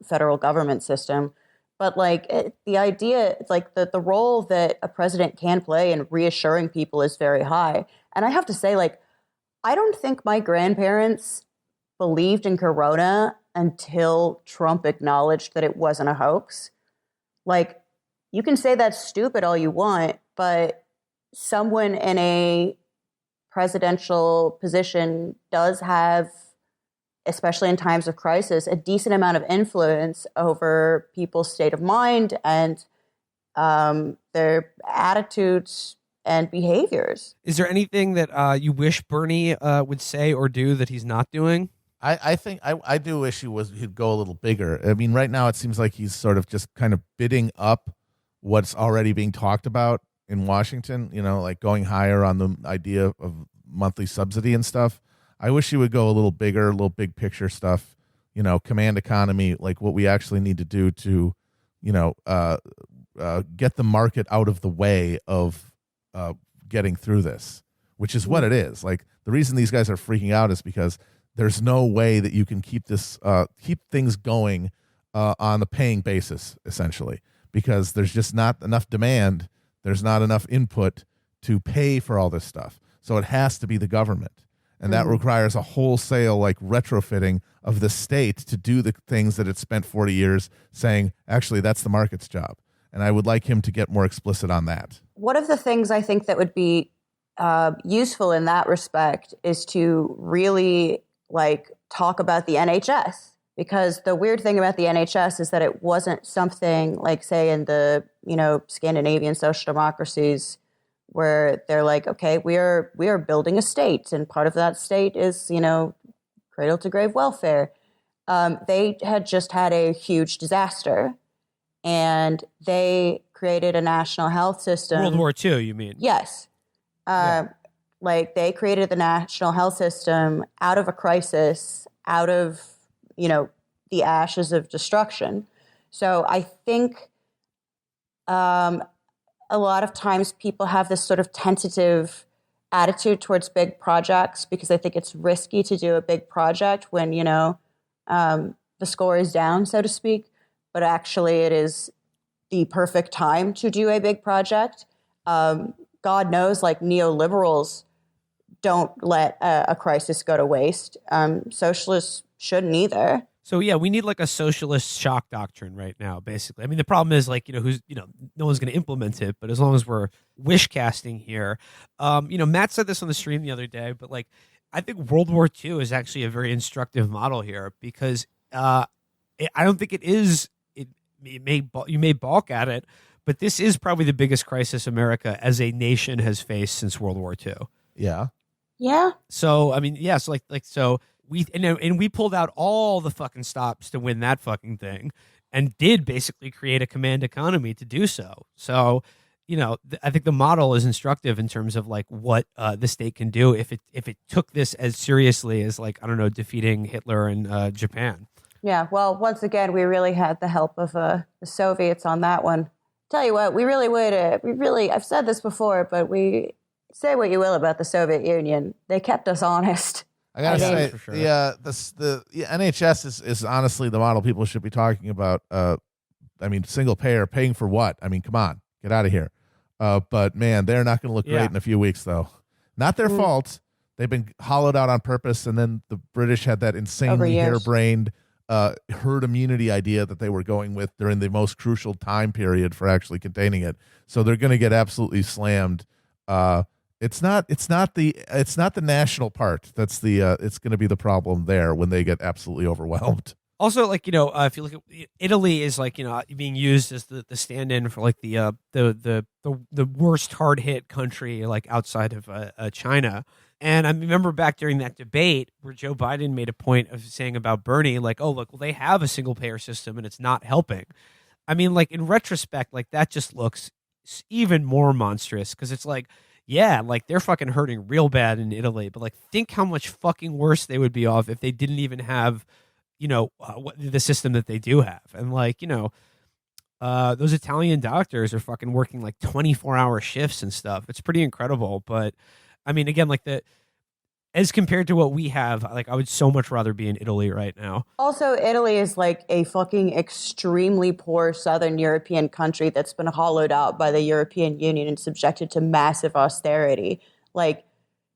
federal government system. But like the idea, it's like the role that a president can play in reassuring people is very high. And I have to say, like, I don't think my grandparents believed in Corona until Trump acknowledged that it wasn't a hoax. Like, you can say that's stupid all you want, but someone in a presidential position does have, especially in times of crisis, a decent amount of influence over people's state of mind and their attitudes and behaviors. Is there anything that you wish Bernie would say or do that he's not doing? I think I do wish he'd go a little bigger. I mean, right now it seems like he's sort of just kind of bidding up what's already being talked about in Washington, like going higher on the idea of monthly subsidy and stuff. I wish he would go a little bigger, a little big picture stuff, command economy, like what we actually need to do to, get the market out of the way of getting through this, which is what it is. Like, the reason these guys are freaking out is because there's no way that you can keep things going on the paying basis, essentially, because there's just not enough demand. There's not enough input to pay for all this stuff. So it has to be the government. And that requires a wholesale, like, retrofitting of the state to do the things that it spent 40 years saying, actually, that's the market's job. And I would like him to get more explicit on that. One of the things I think that would be useful in that respect is to really, like, talk about the NHS. Because the weird thing about the NHS is that it wasn't something like, say, in the, Scandinavian social democracies, where they're like, okay, we are building a state, and part of that state is, cradle to grave welfare. They had just had a huge disaster, and they created a national health system. World War II, you mean? Yes. Like, they created the national health system out of a crisis, out of, the ashes of destruction. So I think a lot of times people have this sort of tentative attitude towards big projects because I think it's risky to do a big project when, the score is down, so to speak. But actually it is the perfect time to do a big project. God knows, like, neoliberals don't let a crisis go to waste. Socialists shouldn't either. So yeah, we need like a socialist shock doctrine right now, basically. I mean, the problem is, like, no one's going to implement it, but as long as we're wish casting here, Matt said this on the stream the other day, but like, I think World War II is actually a very instructive model here because I don't think it is. You may balk at it, but this is probably the biggest crisis America as a nation has faced since World War II. Yeah. Yeah. So I mean, yeah. So so. We pulled out all the fucking stops to win that fucking thing, and did basically create a command economy to do so. So, I think the model is instructive in terms of like what the state can do if it took this as seriously as, like, I don't know, defeating Hitler and Japan. Yeah. Well, once again, we really had the help of the Soviets on that one. Tell you what, we really would. I've said this before, but we say what you will about the Soviet Union, they kept us honest. I gotta say, for sure. the NHS is honestly the model people should be talking about. I mean, single payer, paying for what? I mean, come on, get out of here. But man, they're not going to look great in a few weeks, though. Not their fault. They've been hollowed out on purpose, and then the British had that insanely harebrained herd immunity idea that they were going with during the most crucial time period for actually containing it. So they're going to get absolutely slammed. It's not the national part that's it's going to be the problem there when they get absolutely overwhelmed. Also, like, if you look at Italy is like, being used as the stand-in for like the worst hard hit country, like, outside of China. And I remember back during that debate where Joe Biden made a point of saying about Bernie, like, oh, look, well, they have a single payer system and it's not helping. I mean, like, in retrospect, like, that just looks even more monstrous because it's like, yeah, like, they're fucking hurting real bad in Italy, but like, think how much fucking worse they would be off if they didn't even have, the system that they do have. And like, those Italian doctors are fucking working like 24-hour shifts and stuff. It's pretty incredible. But I mean, again, like as compared to what we have, like I would so much rather be in Italy right now. Also, Italy is like a fucking extremely poor Southern European country that's been hollowed out by the European Union and subjected to massive austerity. Like,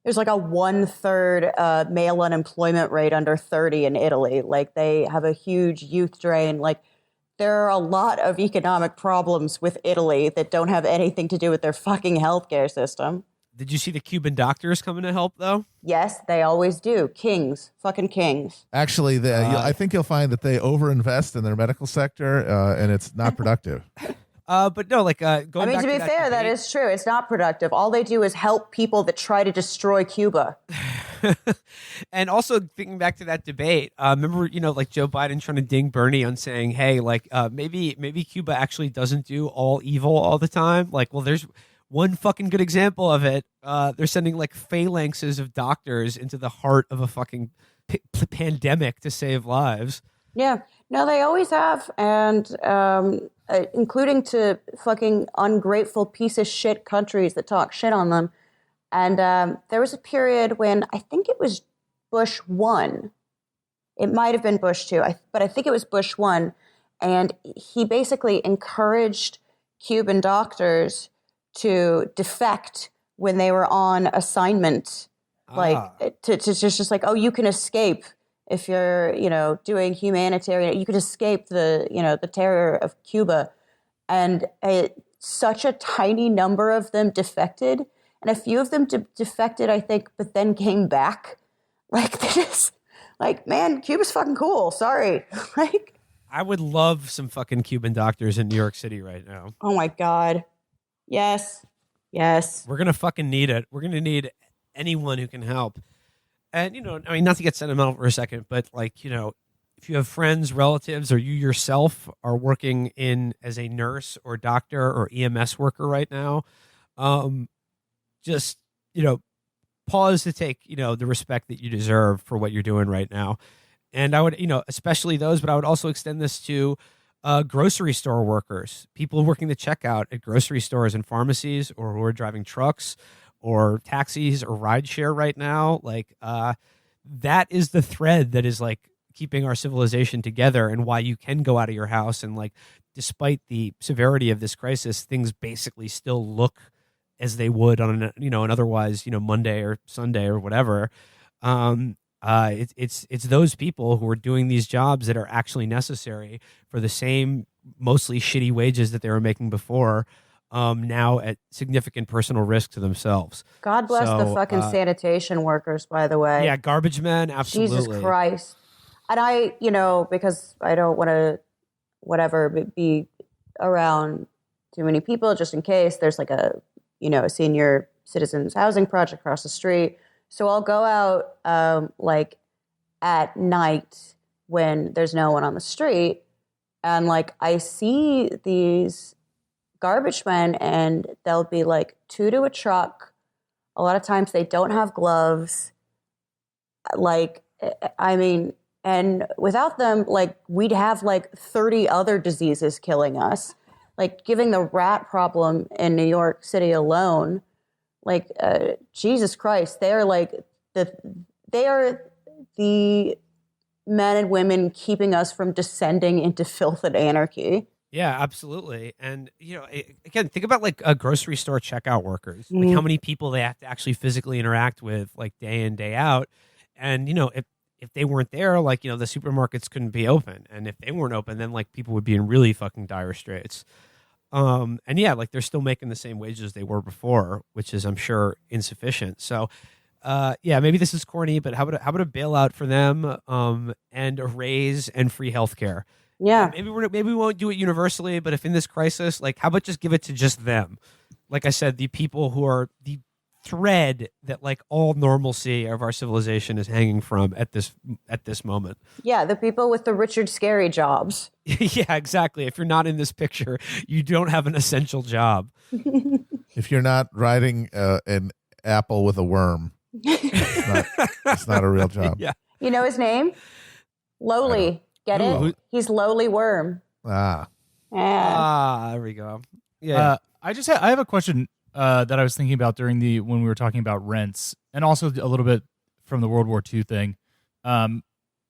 there's like a 1/3 male unemployment rate under 30 in Italy. Like, they have a huge youth drain. Like, there are a lot of economic problems with Italy that don't have anything to do with their fucking healthcare system. Did you see the Cuban doctors coming to help, though? Yes, they always do. Kings. Fucking kings. Actually, I think you'll find that they overinvest in their medical sector, and it's not productive. But no, like going I mean, back to be that fair, that debate- is true. It's not productive. All they do is help people that try to destroy Cuba. And also thinking back to that debate, remember, like Joe Biden trying to ding Bernie on saying, hey, like maybe Cuba actually doesn't do all evil all the time. Like, well, there's one fucking good example of it. They're sending like phalanxes of doctors into the heart of a fucking pandemic to save lives. Yeah. No, they always have. And including to fucking ungrateful piece of shit countries that talk shit on them. And there was a period when I think it was Bush 1. It might have been Bush 2, but I think it was Bush 1. And he basically encouraged Cuban doctors to defect when they were on assignment. Like, to just like, oh, you can escape if you're, doing humanitarian. You could escape the terror of Cuba. And such a tiny number of them defected. And a few of them defected, I think, but then came back. Like, they just, like, man, Cuba's fucking cool. Sorry. Like, I would love some fucking Cuban doctors in New York City right now. Oh, my God. Yes. Yes. We're going to fucking need it. We're going to need anyone who can help. And, I mean, not to get sentimental for a second, but, like, if you have friends, relatives, or you yourself are working in as a nurse or doctor or EMS worker right now, just, pause to take, the respect that you deserve for what you're doing right now. And I would, especially those, but I would also extend this to grocery store workers, people working the checkout at grocery stores and pharmacies, or who are driving trucks or taxis or rideshare right now. Like, that is the thread that is like keeping our civilization together, and why you can go out of your house and, like, despite the severity of this crisis, things basically still look as they would on an otherwise, Monday or Sunday or whatever. It's those people who are doing these jobs that are actually necessary for the same mostly shitty wages that they were making before, now at significant personal risk to themselves. God bless the fucking sanitation workers, by the way. Yeah, garbage men, absolutely. Jesus Christ. And I, because I don't want to, be around too many people, just in case there's like a senior citizens housing project across the street. So I'll go out like at night when there's no one on the street, and like I see these garbage men, and they'll be like 2 to a truck. A lot of times they don't have gloves. Like, I mean, and without them, like, we'd have like 30 other diseases killing us. Like, giving the rat problem in New York City alone, like, Jesus Christ, they are like they are the men and women keeping us from descending into filth and anarchy. Yeah, absolutely. And, again, think about like grocery store checkout workers, like how many people they have to actually physically interact with, like, day in, day out. And, if they weren't there, like, the supermarkets couldn't be open. And if they weren't open, then, like, people would be in really fucking dire straits. And yeah, like, they're still making the same wages they were before, which is, I'm sure, insufficient. So, yeah, maybe this is corny, but how about a bailout for them, and a raise and free healthcare? Yeah. Maybe we won't do it universally, but if in this crisis, like, how about just give it to just them? Like I said, the people who are the thread that, like, all normalcy of our civilization is hanging from at this moment. Yeah, the people with the Richard Scarry jobs. Yeah, exactly. If you're not in this picture, you don't have an essential job. If you're not riding an apple with a worm, it's not a real job. Yeah. You know his name? Lowly. Get it? He's Lowly Worm. Ah. Yeah. There we go. Yeah. I have a question that I was thinking about when we were talking about rents, and also a little bit from the World War II thing.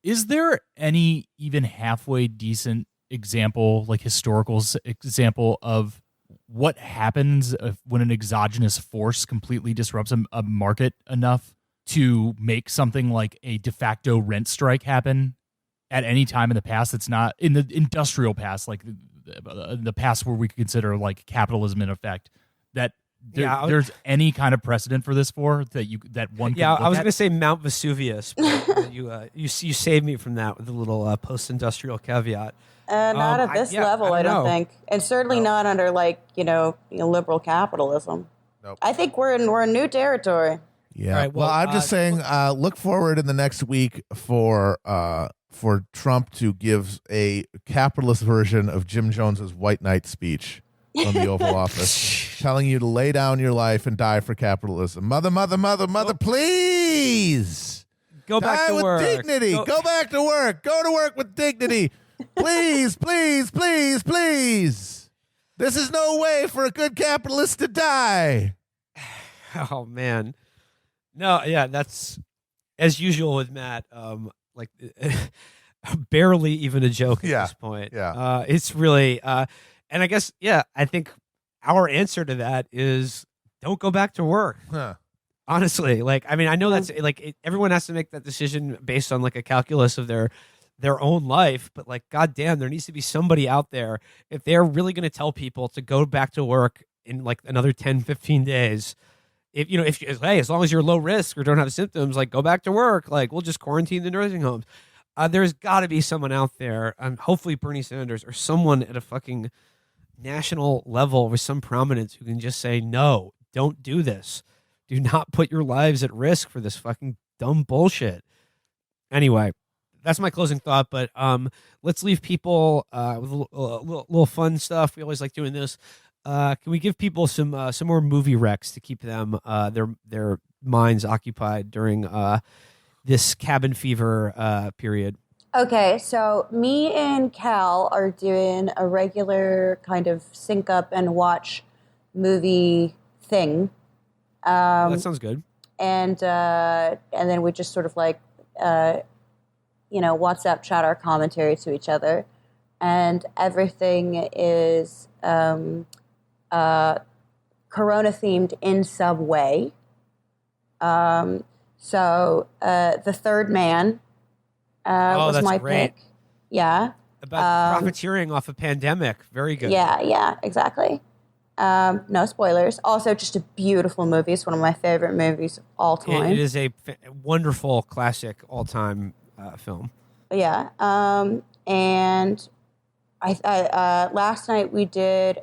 Is there any even halfway decent example, like historical example of what happens when an exogenous force completely disrupts a market enough to make something like a de facto rent strike happen at any time in the past? That's not in the industrial past, like the past where we could consider like capitalism in effect, that there's any kind of precedent for this that one could I was going to say Mount Vesuvius, but you saved me from that with a little post-industrial caveat. Not at this level, I don't think, and certainly not under liberal capitalism. Nope. I think we're in new territory. Yeah. Right, well, I'm just saying, look forward in the next week for Trump to give a capitalist version of Jim Jones's White Knight speech on the Oval Office, telling you to lay down your life and die for capitalism. Mother, please. Go back to work. With dignity. Go back to work. Go to work with dignity. Please, please, please, please. This is no way for a good capitalist to die. Oh, man. No, yeah, that's, as usual with Matt, barely even a joke at this point. Yeah. It's really, and I guess, I think our answer to that is don't go back to work. Huh. Honestly, I know that's everyone has to make that decision based on a calculus of their own life, but goddamn, there needs to be somebody out there, if they're really going to tell people to go back to work in another 10, 15 days, as long as you're low risk or don't have symptoms, go back to work, we'll just quarantine the nursing homes. There's got to be someone out there, hopefully Bernie Sanders or someone at a fucking national level with some prominence who can just say, no, don't do this. Do not put your lives at risk for this fucking dumb bullshit. Anyway, that's my closing thought, but let's leave people with a little fun stuff. We always like doing this. Can we give people some more movie recs to keep them their minds occupied during this cabin fever period? Okay, so me and Cal are doing a regular kind of sync up and watch movie thing. That sounds good. And then we just sort of WhatsApp chat our commentary to each other, and everything is Corona themed in some way. So The Third Man was that's my great. pick. Yeah. About profiteering off a pandemic. Very good. Yeah, exactly. No spoilers. Also, just a beautiful movie. It's one of my favorite movies of all time. It is a wonderful classic all-time film. Yeah. And I last night we did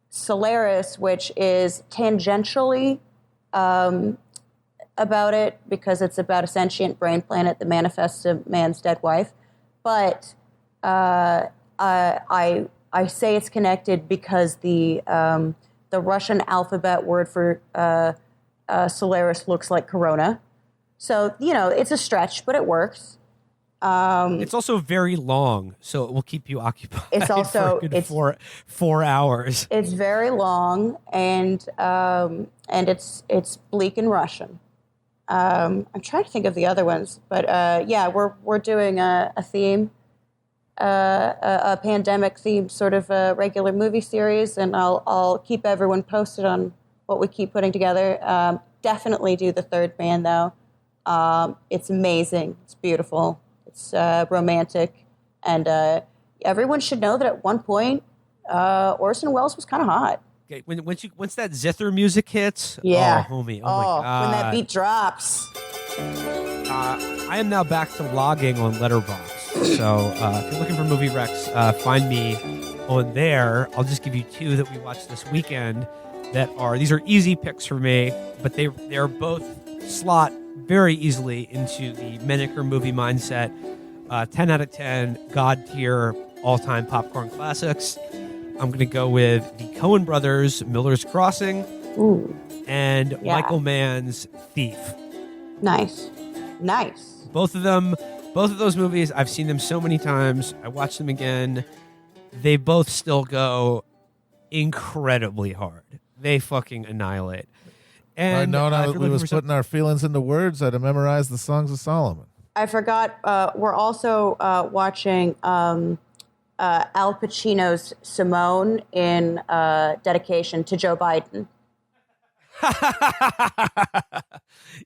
Solaris, which is tangentially about it because it's about a sentient brain planet that manifests a man's dead wife. But I say it's connected because the Russian alphabet word for Solaris looks like Corona. So, it's a stretch, but it works. It's also very long, so it will keep you occupied. It's also for a good 4 hours. It's very long, and it's bleak and Russian. I'm trying to think of the other ones, but we're doing a theme, a pandemic theme sort of a regular movie series, and I'll keep everyone posted on what we keep putting together. Definitely do The Third Man though. It's amazing. It's beautiful. It's romantic, and everyone should know that at one point, Orson Welles was kind of hot. Okay, once that zither music hits, yeah, oh homie, oh my god, when that beat drops. I am now back to logging on Letterboxd. So if you're looking for movie recs, find me on there. I'll just give you two that we watched this weekend. These are easy picks for me, but they're both slot very easily into the Menaker movie mindset. 10 out of 10, God tier, all-time popcorn classics. I'm going to go with the Coen Brothers' Miller's Crossing. Ooh. And Michael Mann's Thief. Nice. Both of those movies, I've seen them so many times. I watch them again. They both still go incredibly hard. They fucking annihilate. And we was putting our feelings into words, I'd have memorized the Songs of Solomon. I forgot. We're also watching Al Pacino's Simone in dedication to Joe Biden.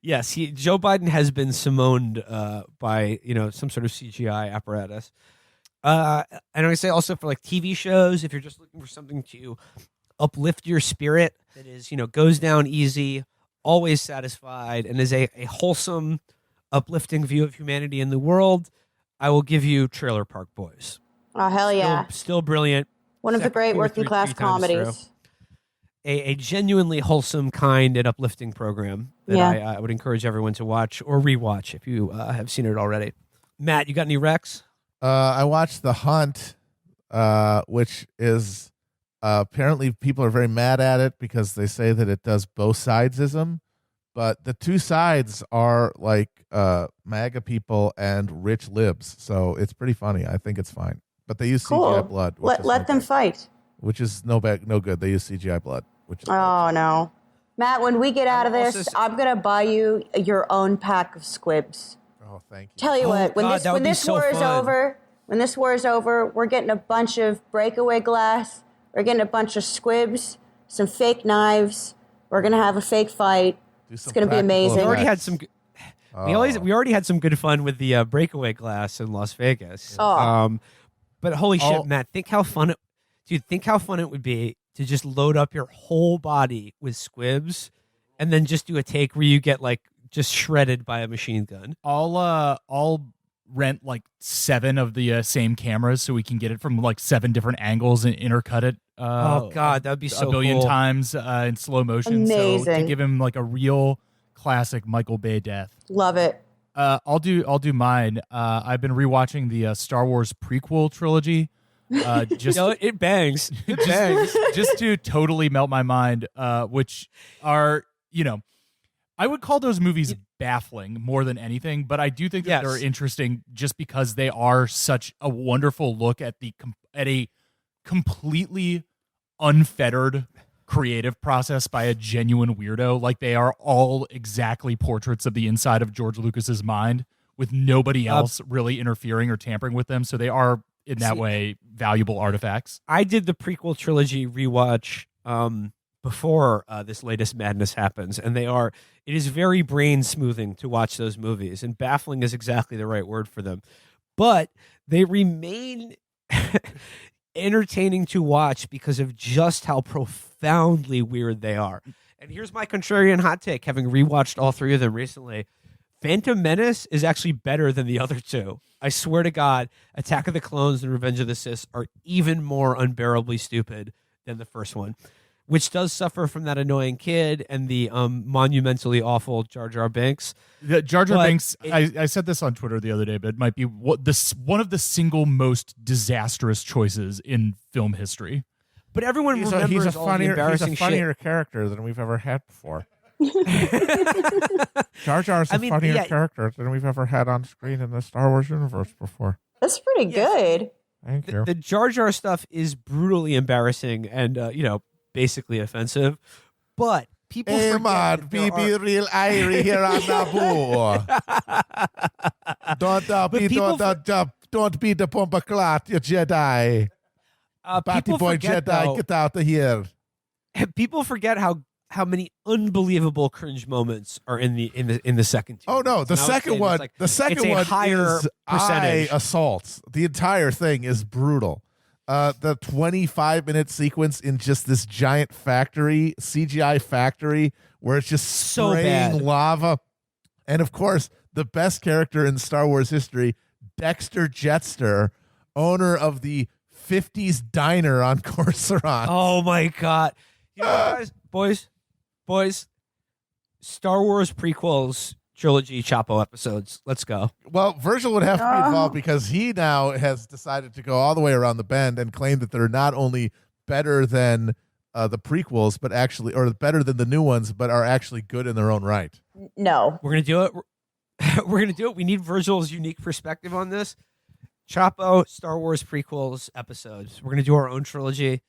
Yes, Joe Biden has been Simoned by some sort of CGI apparatus. And I say also for like TV shows, if you're just looking for something to uplift your spirit, that is goes down easy, always satisfied, and is a wholesome, uplifting view of humanity in the world, I will give you Trailer Park Boys. Oh hell yeah! Still brilliant. One of the great working class comedies. A genuinely wholesome, kind, and uplifting program that I would encourage everyone to watch or rewatch if you have seen it already. Matt, you got any recs? I watched The Hunt, which is apparently people are very mad at it because they say that it does both sidesism, but the two sides are like MAGA people and rich libs, so it's pretty funny. I think it's fine, but they use CGI blood. Let them fight. Which is no good. They use CGI blood. No, Matt. When we get out of this, I'm gonna buy you your own pack of squibs. Oh, thank you. Tell you what, when this war is over, we're getting a bunch of breakaway glass. We're getting a bunch of squibs, some fake knives. We're gonna have a fake fight. It's gonna be amazing. We already had some. We already had some good fun with the breakaway glass in Las Vegas. But holy shit, Matt! Think how fun it would be to just load up your whole body with squibs, and then just do a take where you get like just shredded by a machine gun. I'll rent like 7 of the same cameras so we can get it from like 7 different angles and intercut it. Oh God, that'd be so a billion cool. times in slow motion. Amazing. So to give him like a real classic Michael Bay death. Love it. I'll do mine. I've been rewatching the Star Wars prequel trilogy. It bangs. It bangs. Just to totally melt my mind, which are, I would call those movies baffling more than anything, but I do think that they're interesting just because they are such a wonderful look at a completely unfettered creative process by a genuine weirdo. Like they are all exactly portraits of the inside of George Lucas's mind, with nobody else really interfering or tampering with them. So they are, in that way, valuable artifacts. I did the prequel trilogy rewatch before this latest madness happens, and it is very brain smoothing to watch those movies, and baffling is exactly the right word for them. But they remain entertaining to watch because of just how profoundly weird they are. And here's my contrarian hot take, having rewatched all 3 of them recently. Phantom Menace is actually better than the other 2. I swear to God, Attack of the Clones and Revenge of the Sith are even more unbearably stupid than the first one, which does suffer from that annoying kid and the monumentally awful Jar Jar Binks. Jar Jar Binks, I said this on Twitter the other day, but it might be one of the single most disastrous choices in film history. But everyone remembers all the embarrassing shit. He's a funnier character than we've ever had before. Jar Jar's a funnier character than we've ever had on screen in the Star Wars universe before. That's pretty good. Thank you. The Jar Jar stuff is brutally embarrassing and basically offensive, but people forget be real airy here on Naboo. Don't be the Pumbaclat, you Jedi. Batty boy Jedi, get out of here. People forget how many unbelievable cringe moments are in the second two. Oh no, the second one higher is percentage. eye assaults. The entire thing is brutal. The 25-minute sequence in just this giant CGI factory, where it's just spraying lava. And of course, the best character in Star Wars history, Dexter Jetster, owner of the 50s diner on Coruscant. Oh my God. You know, guys, boys, Star Wars prequels trilogy Chapo episodes. Let's go. Well, Virgil would have to be involved because he now has decided to go all the way around the bend and claim that they're not only better than the prequels, but actually, or better than the new ones, but are actually good in their own right. No. We're going to do it. We're going to do it. We need Virgil's unique perspective on this. Chapo, Star Wars prequels episodes. We're going to do our own trilogy.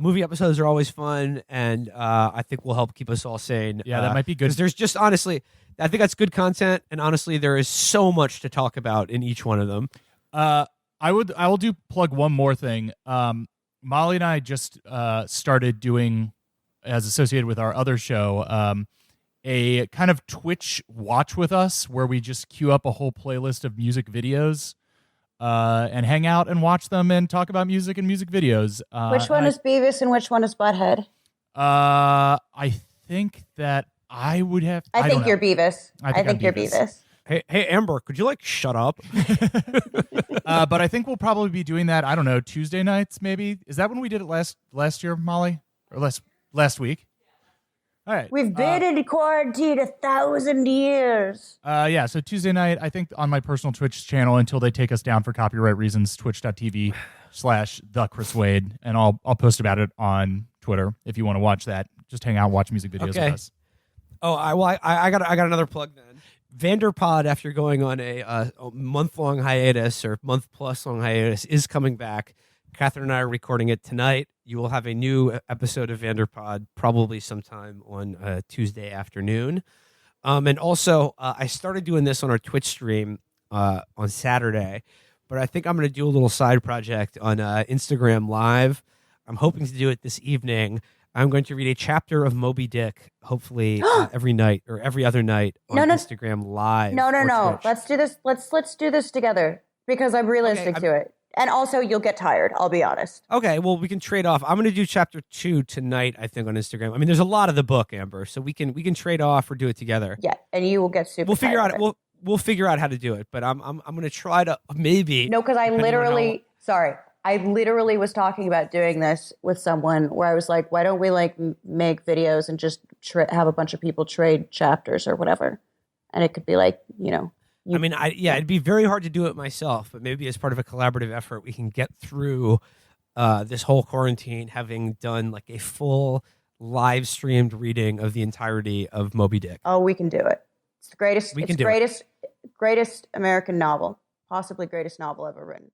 Movie episodes are always fun, and I think will help keep us all sane. Yeah, that might be good. Because there's just honestly, I think that's good content, and honestly, there is so much to talk about in each one of them. I will plug one more thing. Molly and I just started doing, as associated with our other show, a kind of Twitch watch with us where we just queue up a whole playlist of music videos and hang out and watch them and talk about music and music videos. Which one is Beavis and which one is Butthead? I think that I would have. I think you're Beavis. I think you're Beavis. Hey, Amber, could you shut up? But I think we'll probably be doing that. I don't know, Tuesday nights maybe. Is that when we did it last year, Molly, or last week? All right. We've been in quarantine 1,000 years. Yeah. So Tuesday night, I think on my personal Twitch channel until they take us down for copyright reasons, twitch.tv/the Chris Wade, and I'll post about it on Twitter if you want to watch that. Just hang out, and watch music videos with us. Oh, I got another plug then. Vanderpod, after going on a month-long hiatus or month-plus long hiatus, is coming back. Catherine and I are recording it tonight. You will have a new episode of Vanderpod probably sometime on Tuesday afternoon. And also, I started doing this on our Twitch stream on Saturday, but I think I'm going to do a little side project on Instagram Live. I'm hoping to do it this evening. I'm going to read a chapter of Moby Dick, hopefully every night or every other night on Instagram Live. No. Let's do this. Let's do this together because I'm realistic to it. And also, you'll get tired. I'll be honest. Okay, well, we can trade off. I'm going to do chapter 2 tonight, I think, on Instagram. I mean, there's a lot of the book, Amber, so we can trade off or do it together. Yeah, and you will get super. We'll figure out. We'll figure out how to do it. But I'm going to try to maybe. No, because I literally was talking about doing this with someone where I was like, why don't we make videos and just have a bunch of people trade chapters or whatever, and it could be it'd be very hard to do it myself, but maybe as part of a collaborative effort, we can get through this whole quarantine having done a full live streamed reading of the entirety of Moby Dick. Oh, we can do it. It's the greatest. Greatest American novel, possibly greatest novel ever written.